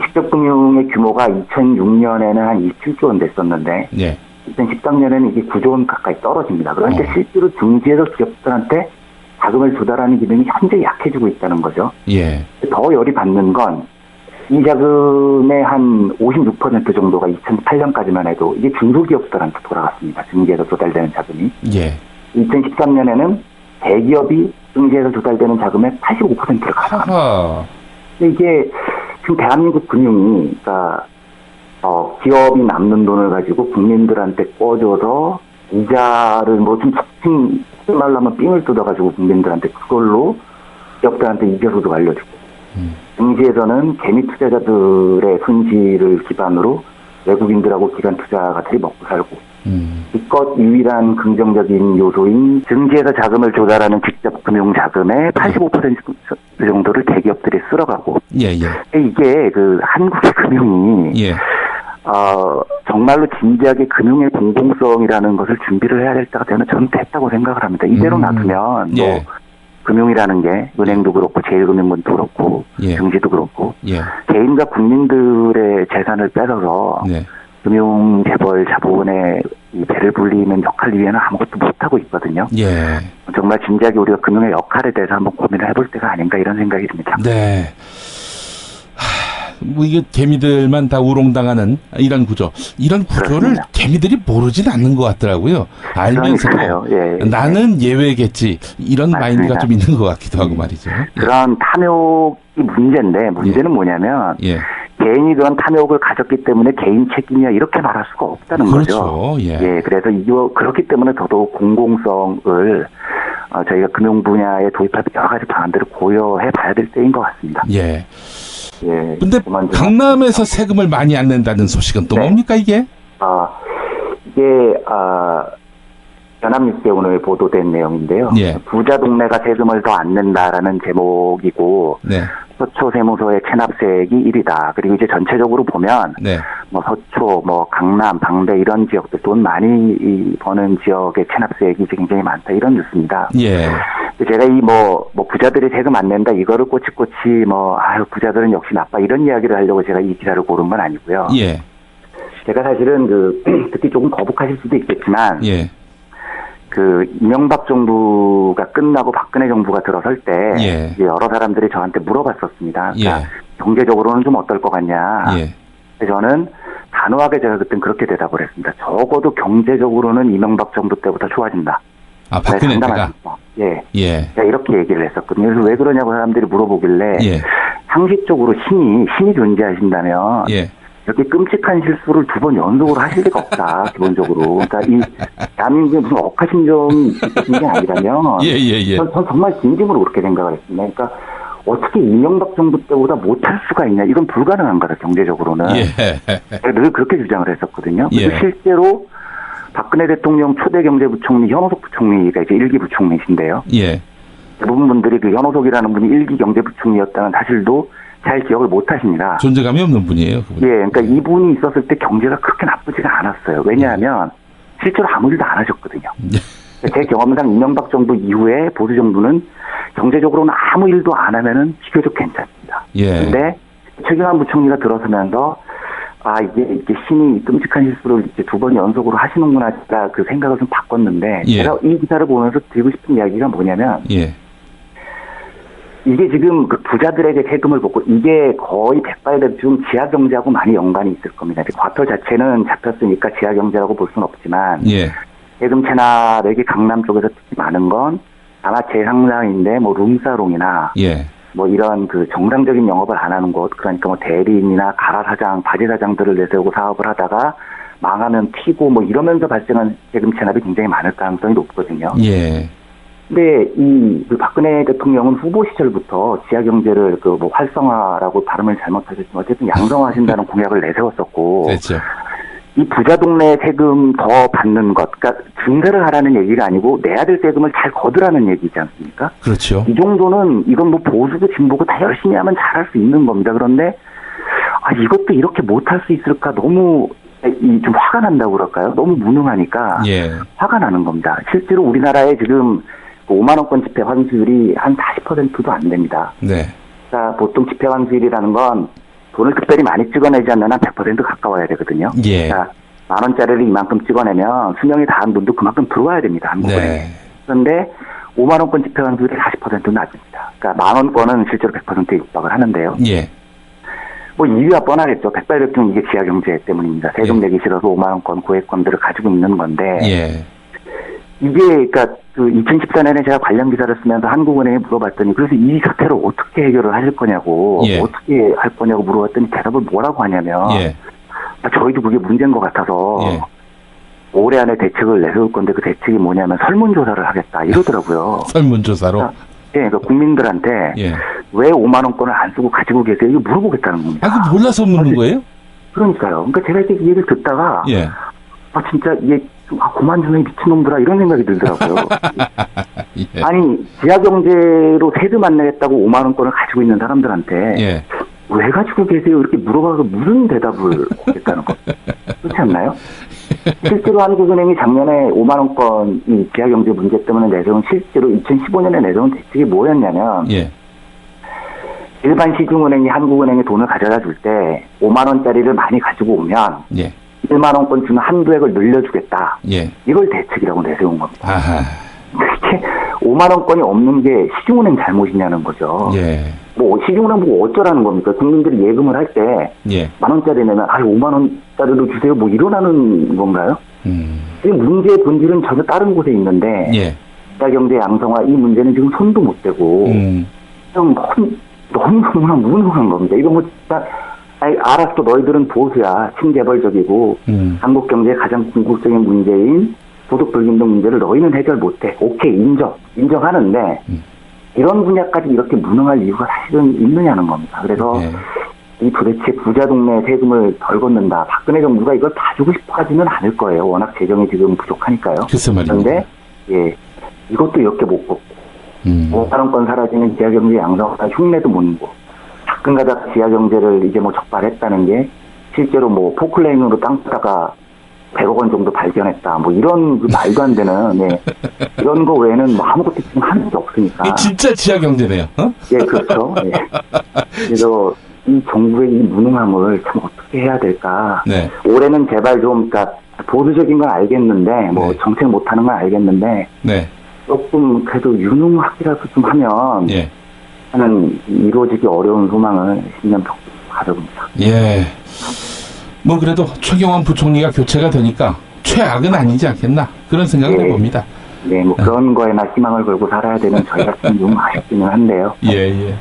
[SPEAKER 18] 직접 금융의 규모가 2006년에는 한 27조 원 됐었는데 2013년에는 이게 9조 원 가까이 떨어집니다. 그러니까 실제로 증시에서 기업들한테 자금을 조달하는 기능이 현재 약해지고 있다는 거죠. 더 열이 받는 건 이 자금의 한 56% 정도가 2008년까지만 해도 이게 중소기업들한테 돌아갔습니다. 증시에서 조달되는 자금이. 2013년에는 대기업이 증시에서 조달되는 자금의 85%를 가져갑니다. 이게 지금 대한민국 금융이 그러니까 기업이 남는 돈을 가지고 국민들한테 꿔줘서 이자를 좀 말로 하면 삥을 뜯어가지고 국민들한테 그걸로 기업들한테 이자소득 알려주고 증시에서는 개미 투자자들의 손실을 기반으로 외국인들하고 기관 투자가들이 먹고 살고 이것 유일한 긍정적인 요소인 증시에서 자금을 조달하는 직접 금융 자금의 85% 정도를 대기업들이 쓸어가고 이게 그 한국의 금융이 정말로 진지하게 금융의 공공성이라는 것을 준비를 해야 될 때가 되면 저는 됐다고 생각을 합니다. 이대로 놔두면 뭐 금융이라는 게 은행도 그렇고 제1금융권도 그렇고 증시도 그렇고 개인과 국민들의 재산을 뺏어서 금융 재벌 자본의 이 배를 불리는 역할 이외에는 아무것도 못하고 있거든요. 정말 진지하게 우리가 금융의 역할에 대해서 한번 고민을 해볼 때가 아닌가 이런 생각이 듭니다.
[SPEAKER 2] 네. 뭐 이게 개미들만 다 우롱당하는 이런 구조. 이런 구조를 그렇습니다. 개미들이 모르진 않는 것 같더라고요. 알면서도 나는 예외겠지. 이런 마인드가 좀 있는 것 같기도 하고 말이죠.
[SPEAKER 18] 그런 탐욕이 문제인데 문제는 뭐냐면 개인이 그런 탐욕을 가졌기 때문에 개인 책임이야 이렇게 말할 수가 없다는 거죠. 그래서 이거 그렇기 때문에 더더욱 공공성을 저희가 금융 분야에 도입할 여러 가지 방안들을 고려해 봐야 될 때인 것 같습니다.
[SPEAKER 2] 근데 강남에서 세금을 많이 안 낸다는 소식은 또 뭡니까 이게?
[SPEAKER 18] 이게 연합뉴스에 오늘 보도된 내용인데요. 부자 동네가 세금을 더 안 낸다라는 제목이고 서초 세무서의 체납세액이 1위다. 그리고 이제 전체적으로 보면 뭐 서초, 뭐 강남, 방배 이런 지역들 돈 많이 버는 지역의 체납세액이 굉장히 많다 이런 뉴스입니다. 제가 이 뭐 부자들이 세금 안 낸다 이거를 꼬치꼬치 부자들은 역시 나빠 이런 이야기를 하려고 제가 이 기사를 고른 건 아니고요. 제가 사실은 듣기 조금 거북하실 수도 있겠지만 그 이명박 정부가 끝나고 박근혜 정부가 들어설 때 이제 여러 사람들이 저한테 물어봤었습니다. 그러니까 경제적으로는 좀 어떨 것 같냐. 저는 단호하게 제가 그땐 그렇게 대답을 했습니다. 적어도 경제적으로는 이명박 정부 때보다 좋아진다.
[SPEAKER 2] 박근혜 때가?
[SPEAKER 18] 제가 이렇게 얘기를 했었거든요. 그래서 왜 그러냐고 사람들이 물어보길래 상식적으로 신이 존재하신다면 이렇게 끔찍한 실수를 2번 연속으로 하실 리가 없다, 기본적으로. 그러니까 이 대한민국에 무슨 억하심정이 있는 게 아니라면 전 정말 진심으로 그렇게 생각을 했습니다. 그러니까 어떻게 이명박 정부 때보다 못할 수가 있냐. 이건 불가능한 거다, 경제적으로는. 늘 그렇게 주장을 했었거든요. 그래서 실제로 박근혜 대통령 초대 경제부총리 현호석 부총리가 이제 1기 부총리신데요. 대부분 분들이 그 현호석이라는 분이 1기 경제부총리였다는 사실도 잘 기억을 못 하십니다.
[SPEAKER 2] 존재감이 없는 분이에요. 그분.
[SPEAKER 18] 그러니까 이분이 있었을 때 경제가 그렇게 나쁘지가 않았어요. 왜냐하면 실제로 아무 일도 안 하셨거든요. 제 경험상 이명박 정부 이후에 보수 정부는 경제적으로는 아무 일도 안 하면은 비교적 괜찮습니다. 근데 최경환 부총리가 들어서면서 이게 신이 끔찍한 실수를 이제 2번 연속으로 하시는구나, 제가 그 생각을 좀 바꿨는데, 제가 이 기사를 보면서 드리고 싶은 이야기가 뭐냐면, 이게 지금 그 부자들에게 세금을 걷고, 이게 거의 백발백중 지하경제하고 많이 연관이 있을 겁니다. 과터 자체는 잡혔으니까 지하경제라고 볼 수는 없지만, 세금 체납액이 강남 쪽에서 특히 많은 건 아마 제상상인데, 뭐 룸사롱이나, 뭐 이런 그 정상적인 영업을 안 하는 곳, 그러니까 뭐 대리인이나 가라 사장, 바지 사장들을 내세우고 사업을 하다가 망하면 튀고 뭐 이러면서 발생한 세금 체납이 굉장히 많을 가능성이 높거든요. 근데 그 박근혜 대통령은 후보 시절부터 지하 경제를 그 뭐 활성화라고 발음을 잘못하셨지만 어쨌든 양성화하신다는 공약을 내세웠었고. 이 부자 동네 세금 더 받는 것, 그러니까 증세를 하라는 얘기가 아니고 내야 될 세금을 잘 거두라는 얘기지 않습니까?
[SPEAKER 2] 그렇죠.
[SPEAKER 18] 이 정도는 이건 뭐 보수고 진보고 다 열심히 하면 잘할 수 있는 겁니다. 그런데 이것도 이렇게 못할 수 있을까 너무 좀 화가 난다고 그럴까요? 너무 무능하니까 화가 나는 겁니다. 실제로 우리나라에 지금 5만 원권 집회 환수율이 한 40%도 안 됩니다. 그러니까 보통 집회 환수율이라는 건 돈을 특별히 많이 찍어내지 않는 한 100% 가까워야 되거든요. 그러니까 10,000원짜리를 이만큼 찍어내면 수명이 다한 돈도 그만큼 들어와야 됩니다. 한국에. 그런데 5만 원권 집회 환수율이 40%는 낮습니다. 그러니까 10,000원권은 실제로 100%에 육박을 하는데요. 뭐 이유가 뻔하겠죠. 백발백중 이게 지하경제 때문입니다. 세금 내기 싫어서 5만 원권 고액권들을 가지고 있는 건데 이게 그러니까 그 2014년에 제가 관련 기사를 쓰면서 한국은행에 물어봤더니 그래서 이 사태를 어떻게 해결을 하실 거냐고 어떻게 할 거냐고 물어봤더니 대답을 뭐라고 하냐면 저희도 그게 문제인 것 같아서 올해 안에 대책을 내세울 건데 그 대책이 뭐냐면 설문조사를 하겠다 이러더라고요.
[SPEAKER 2] 설문조사로?
[SPEAKER 18] 예, 그 국민들한테
[SPEAKER 2] 예.
[SPEAKER 18] 왜 5만 원권을 안 쓰고 가지고 계세요? 이거 물어보겠다는 겁니다.
[SPEAKER 2] 아, 그 몰라서 묻는 거예요?
[SPEAKER 18] 그러니까요. 그러니까 제가 이렇게 얘기를 듣다가
[SPEAKER 2] 예.
[SPEAKER 18] 아 진짜 이게 그만 좀 해 미친놈들아 이런 생각이 들더라고요.
[SPEAKER 2] 예.
[SPEAKER 18] 아니 지하경제로 세금 안 내겠다고 5만 원권을 가지고 있는 사람들한테
[SPEAKER 2] 예.
[SPEAKER 18] 왜 가지고 계세요? 이렇게 물어봐서 무슨 대답을 하겠다는 거 그렇지 않나요? 실제로 한국은행이 작년에 5만 원권 이 지하경제 문제 때문에 내세운 실제로 2015년에 내세운 대책이 뭐였냐면
[SPEAKER 2] 예.
[SPEAKER 18] 일반 시중은행이 한국은행에 돈을 가져다 줄 때 5만 원짜리를 많이 가지고 오면
[SPEAKER 2] 예.
[SPEAKER 18] 1만 원권 주는 한도액을 늘려주겠다.
[SPEAKER 2] 예.
[SPEAKER 18] 이걸 대책이라고 내세운 겁니다.
[SPEAKER 2] 아하.
[SPEAKER 18] 그렇게 5만 원권이 없는 게 시중은행 잘못이냐는 거죠.
[SPEAKER 2] 예.
[SPEAKER 18] 뭐 시중은행 보고 어쩌라는 겁니까? 국민들이 예금을 할 때
[SPEAKER 2] 예.
[SPEAKER 18] 만 원짜리 내면 5만 원짜리로 주세요. 뭐 이러라는 건가요? 이 문제의 본질은 전혀 다른 곳에 있는데
[SPEAKER 2] 예.
[SPEAKER 18] 지하경제 양성화 이 문제는 지금 손도 못 대고 좀 너무나 무능한 겁니다. 이거 뭐 진짜 알았어 너희들은 보수야 친개벌적이고 한국 경제의 가장 궁극적인 문제인 소득 불균등 문제를 너희는 해결 못해. 오케이 인정하는데 이런 분야까지 이렇게 무능할 이유가 사실은 있느냐는 겁니다. 그래서 이 도대체 부자 동네 세금을 덜 걷는다. 박근혜 정부가 이걸 봐주고 싶어 하지는 않을 거예요. 워낙 재정이 지금 부족하니까요.
[SPEAKER 2] 글쎄 말입니다.
[SPEAKER 18] 그런데 예 이것도 이렇게 못 걷고 5만 원권 사라지는 지하경제 양성화 흉내도 못 내고 가끔가다 지하경제를 이제 뭐 적발했다는 게 실제로 뭐 포클레인으로 땅 파다가 100억 원 정도 발견했다. 뭐 이런 그 말도 안 되는 이런 거 외에는 뭐 아무것도 지금 하는 게 없으니까.
[SPEAKER 2] 진짜 지하경제네요. 어?
[SPEAKER 18] 예, 그렇죠. 예. 그래서 이 정부의 이 무능함을 참 어떻게 해야 될까.
[SPEAKER 2] 네.
[SPEAKER 18] 올해는 제발 좀 그러니까 보수적인 건 알겠는데 뭐 정책 못하는 건 알겠는데
[SPEAKER 2] 네.
[SPEAKER 18] 조금 그래도 유능하기라도 좀 하면 하는 이루어지기 어려운 소망을 10년 가져봅니다.
[SPEAKER 2] 예. 뭐 그래도 최경환 부총리가 교체가 되니까 최악은 아니지 않겠나 그런 생각을 해봅니다.
[SPEAKER 18] 네, 뭐 그런 거에나 희망을 걸고 살아야 되는 저희 같은 좀 아쉽기는 한데요.
[SPEAKER 2] 예. 네.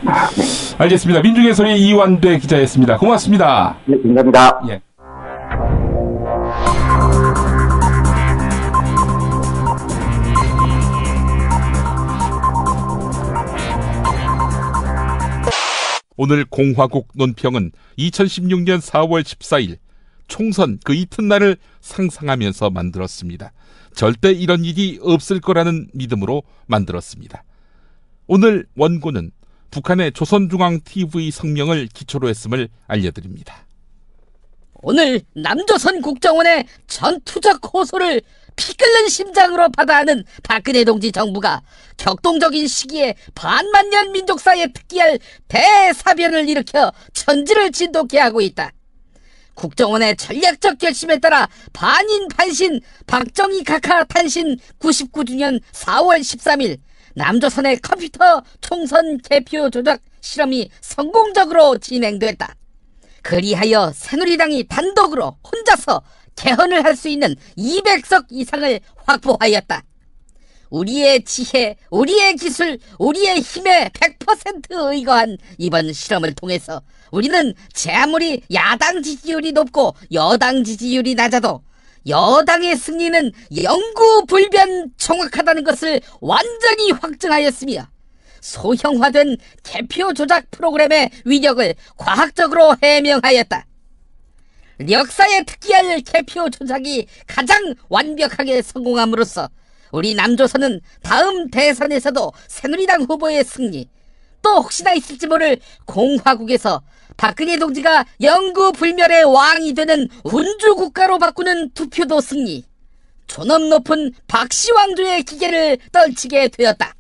[SPEAKER 2] 알겠습니다. 민중의 소리 이완배 기자였습니다. 고맙습니다.
[SPEAKER 18] 네, 감사합니다.
[SPEAKER 2] 예. 오늘 공화국 논평은 2016년 4월 14일 총선 그 이튿날을 상상하면서 만들었습니다. 절대 이런 일이 없을 거라는 믿음으로 만들었습니다. 오늘 원고는 북한의 조선중앙TV 성명을 기초로 했음을 알려드립니다.
[SPEAKER 1] 오늘 남조선 국정원의 전투적 호소를 피 끓는 심장으로 받아하는 박근혜 동지 정부가 격동적인 시기에 반만년 민족사에 특기할 대사변을 일으켜 천지를 진동케 하고 있다. 국정원의 전략적 결심에 따라 반인 반신 박정희 각하 탄신 99주년 4월 13일 남조선의 컴퓨터 총선 개표 조작 실험이 성공적으로 진행됐다. 그리하여 새누리당이 단독으로 혼자서 개헌을 할 수 있는 200석 이상을 확보하였다. 우리의 지혜, 우리의 기술, 우리의 힘에 100% 의거한 이번 실험을 통해서 우리는 제 아무리 야당 지지율이 높고 여당 지지율이 낮아도 여당의 승리는 영구불변 정확하다는 것을 완전히 확증하였으며 소형화된 개표 조작 프로그램의 위력을 과학적으로 해명하였다. 역사에 특기할 개표 조작이 가장 완벽하게 성공함으로써 우리 남조선은 다음 대선에서도 새누리당 후보의 승리, 또 혹시나 있을지 모를 공화국에서 박근혜 동지가 영구불멸의 왕이 되는 운주국가로 바꾸는 투표도 승리, 존엄 높은 박씨왕조의 기계를 떨치게 되었다.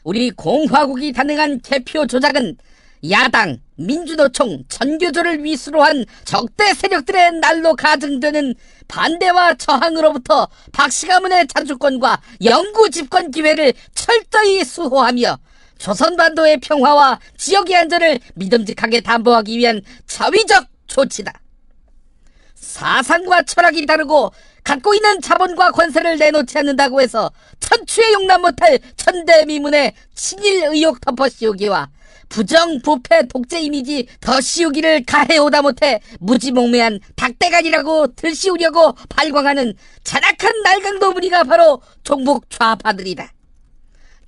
[SPEAKER 1] 우리 공화국이 단행한 개표 조작은 야당, 민주노총, 전교조를 위수로 한 적대 세력들의 날로 가증되는 반대와 저항으로부터 박씨 가문의 자주권과 영구 집권 기회를 철저히 수호하며 조선반도의 평화와 지역의 안전을 믿음직하게 담보하기 위한 자위적 조치다. 사상과 철학이 다르고 갖고 있는 자본과 권세를 내놓지 않는다고 해서 천추에 용납 못할 천대미문의 친일 의혹 덮어 씌우기와 부정, 부패, 독재 이미지 더 씌우기를 가해오다 못해 무지몽매한 닭대가리라고 들씌우려고 발광하는 잔악한 날강도 무리가 바로 종북 좌파들이다.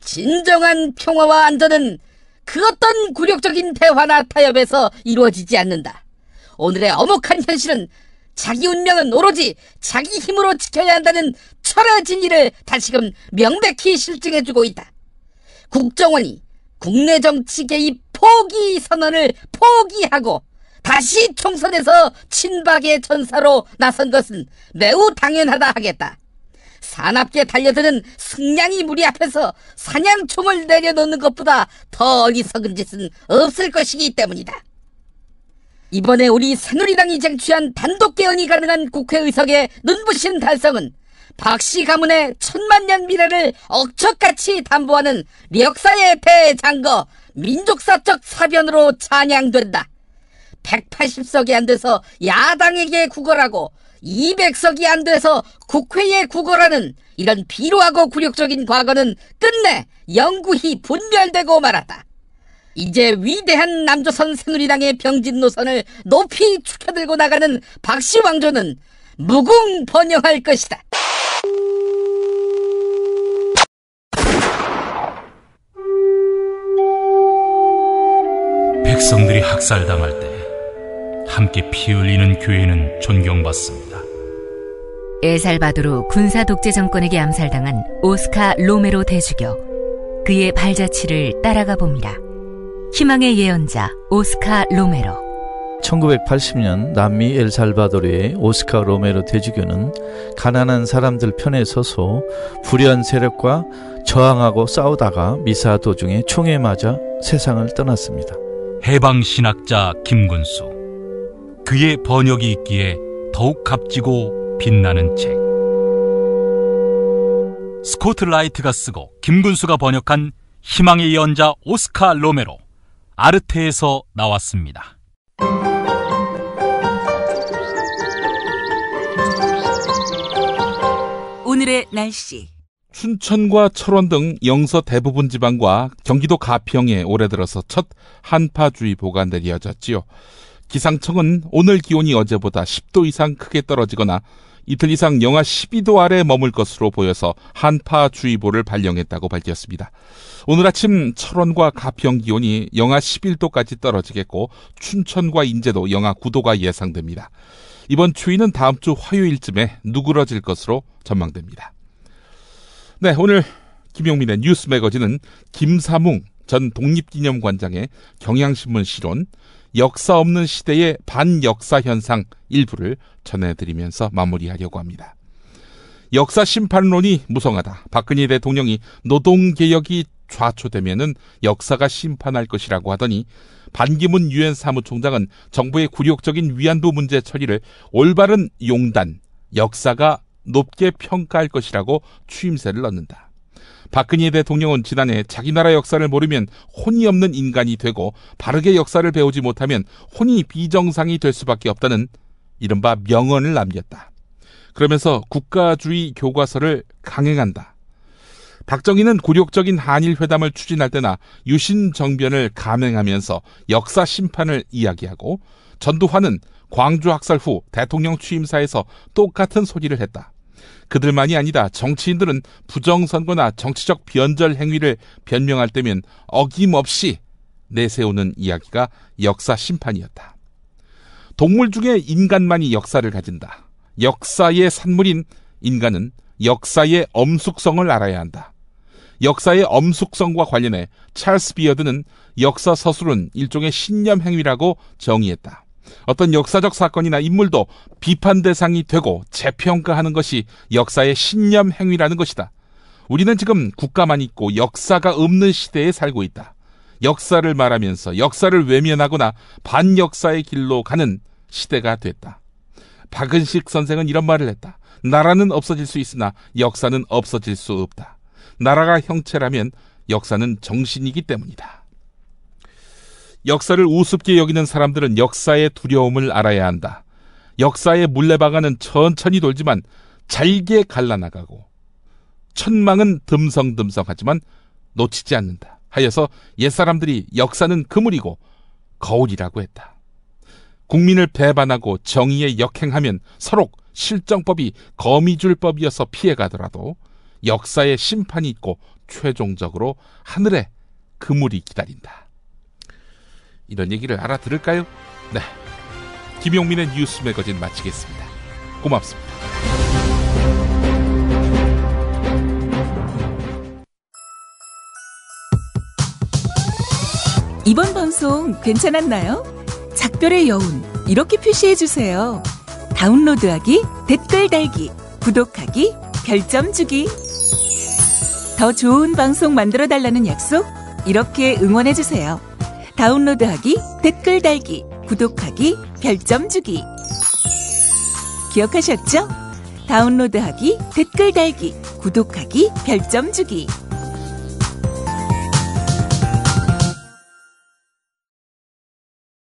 [SPEAKER 1] 진정한 평화와 안전은 그 어떤 굴욕적인 대화나 타협에서 이루어지지 않는다. 오늘의 엄혹한 현실은 자기 운명은 오로지 자기 힘으로 지켜야 한다는 철의 진리를 다시금 명백히 실증해주고 있다. 국정원이 국내 정치 개입 포기 선언을 포기하고 다시 총선에서 친박의 전사로 나선 것은 매우 당연하다 하겠다. 사납게 달려드는 승냥이 무리 앞에서 사냥총을 내려놓는 것보다 더 어리석은 짓은 없을 것이기 때문이다. 이번에 우리 새누리당이 쟁취한 단독 개헌이 가능한 국회의석의 눈부신 달성은 박씨 가문의 1000만년 미래를 억척같이 담보하는 역사의 대장거 민족사적 사변으로 찬양된다. 180석이 안 돼서 야당에게 구걸하고 200석이 안 돼서 국회에 구걸하는 이런 비루하고 굴욕적인 과거는 끝내 영구히 분멸되고 말았다. 이제 위대한 남조선 새누리당의 병진 노선을 높이 축혀들고 나가는 박씨 왕조는 무궁번영할 것이다.
[SPEAKER 7] 백성들이 학살당할 때 함께 피 흘리는 교회는 존경받습니다.
[SPEAKER 5] 엘살바도르 군사 독재 정권에게 암살당한 오스카 로메로 대주교, 그의 발자취를 따라가 봅니다. 희망의 예언자 오스카 로메로.
[SPEAKER 19] 1980년 남미 엘살바도르의 오스카 로메로 대주교는 가난한 사람들 편에 서서 불의한 세력과 저항하고 싸우다가 미사 도중에 총에 맞아 세상을 떠났습니다.
[SPEAKER 7] 해방신학자 김군수, 그의 번역이 있기에 더욱 값지고 빛나는 책. 스코트 라이트가 쓰고 김군수가 번역한 희망의 예언자 오스카 로메로, 아르테에서 나왔습니다.
[SPEAKER 5] 오늘의 날씨.
[SPEAKER 2] 춘천과 철원 등 영서 대부분 지방과 경기도 가평에 올해 들어서 첫 한파주의보가 내려졌지요. 기상청은 오늘 기온이 어제보다 10도 이상 크게 떨어지거나 이틀 이상 영하 12도 아래 머물 것으로 보여서 한파주의보를 발령했다고 밝혔습니다. 오늘 아침 철원과 가평 기온이 영하 11도까지 떨어지겠고 춘천과 인제도 영하 9도가 예상됩니다. 이번 추위는 다음 주 화요일쯤에 누그러질 것으로 전망됩니다. 네, 오늘 김용민의 뉴스 매거진은 김사뭉 전 독립기념관장의 경향신문 시론 역사 없는 시대의 반역사 현상 일부를 전해드리면서 마무리하려고 합니다. 역사 심판론이 무성하다. 박근혜 대통령이 노동개혁이 좌초되면은 역사가 심판할 것이라고 하더니 반기문 유엔 사무총장은 정부의 굴욕적인 위안부 문제 처리를 올바른 용단, 역사가 높게 평가할 것이라고 추임새를 넣는다. 박근혜 대통령은 지난해 자기 나라 역사를 모르면 혼이 없는 인간이 되고 바르게 역사를 배우지 못하면 혼이 비정상이 될 수밖에 없다는 이른바 명언을 남겼다. 그러면서 국가주의 교과서를 강행한다. 박정희는 굴욕적인 한일회담을 추진할 때나 유신정변을 감행하면서 역사 심판을 이야기하고 전두환은 광주 학살 후 대통령 취임사에서 똑같은 소리를 했다. 그들만이 아니다. 정치인들은 부정선거나 정치적 변절 행위를 변명할 때면 어김없이 내세우는 이야기가 역사 심판이었다. 동물 중에 인간만이 역사를 가진다. 역사의 산물인 인간은 역사의 엄숙성을 알아야 한다. 역사의 엄숙성과 관련해 찰스 비어드는 역사 서술은 일종의 신념 행위라고 정의했다. 어떤 역사적 사건이나 인물도 비판 대상이 되고 재평가하는 것이 역사의 신념 행위라는 것이다. 우리는 지금 국가만 있고 역사가 없는 시대에 살고 있다. 역사를 말하면서 역사를 외면하거나 반역사의 길로 가는 시대가 됐다. 박은식 선생은 이런 말을 했다. 나라는 없어질 수 있으나 역사는 없어질 수 없다. 나라가 형체라면 역사는 정신이기 때문이다. 역사를 우습게 여기는 사람들은 역사의 두려움을 알아야 한다. 역사의 물레방아는 천천히 돌지만 잘게 갈라나가고 천망은 듬성듬성하지만 놓치지 않는다. 하여서 옛사람들이 역사는 그물이고 거울이라고 했다. 국민을 배반하고 정의에 역행하면 서로 실정법이 거미줄법이어서 피해가더라도 역사의 심판이 있고 최종적으로 하늘에 그물이 기다린다. 이런 얘기를 알아들을까요? 네. 김용민의 뉴스 매거진 마치겠습니다. 고맙습니다.
[SPEAKER 20] 이번 방송 괜찮았나요? 작별의 여운 이렇게 표시해주세요. 다운로드하기, 댓글 달기, 구독하기, 별점 주기. 더 좋은 방송 만들어달라는 약속 이렇게 응원해주세요. 다운로드하기, 댓글 달기, 구독하기, 별점 주기. 기억하셨죠? 다운로드하기, 댓글 달기, 구독하기, 별점 주기.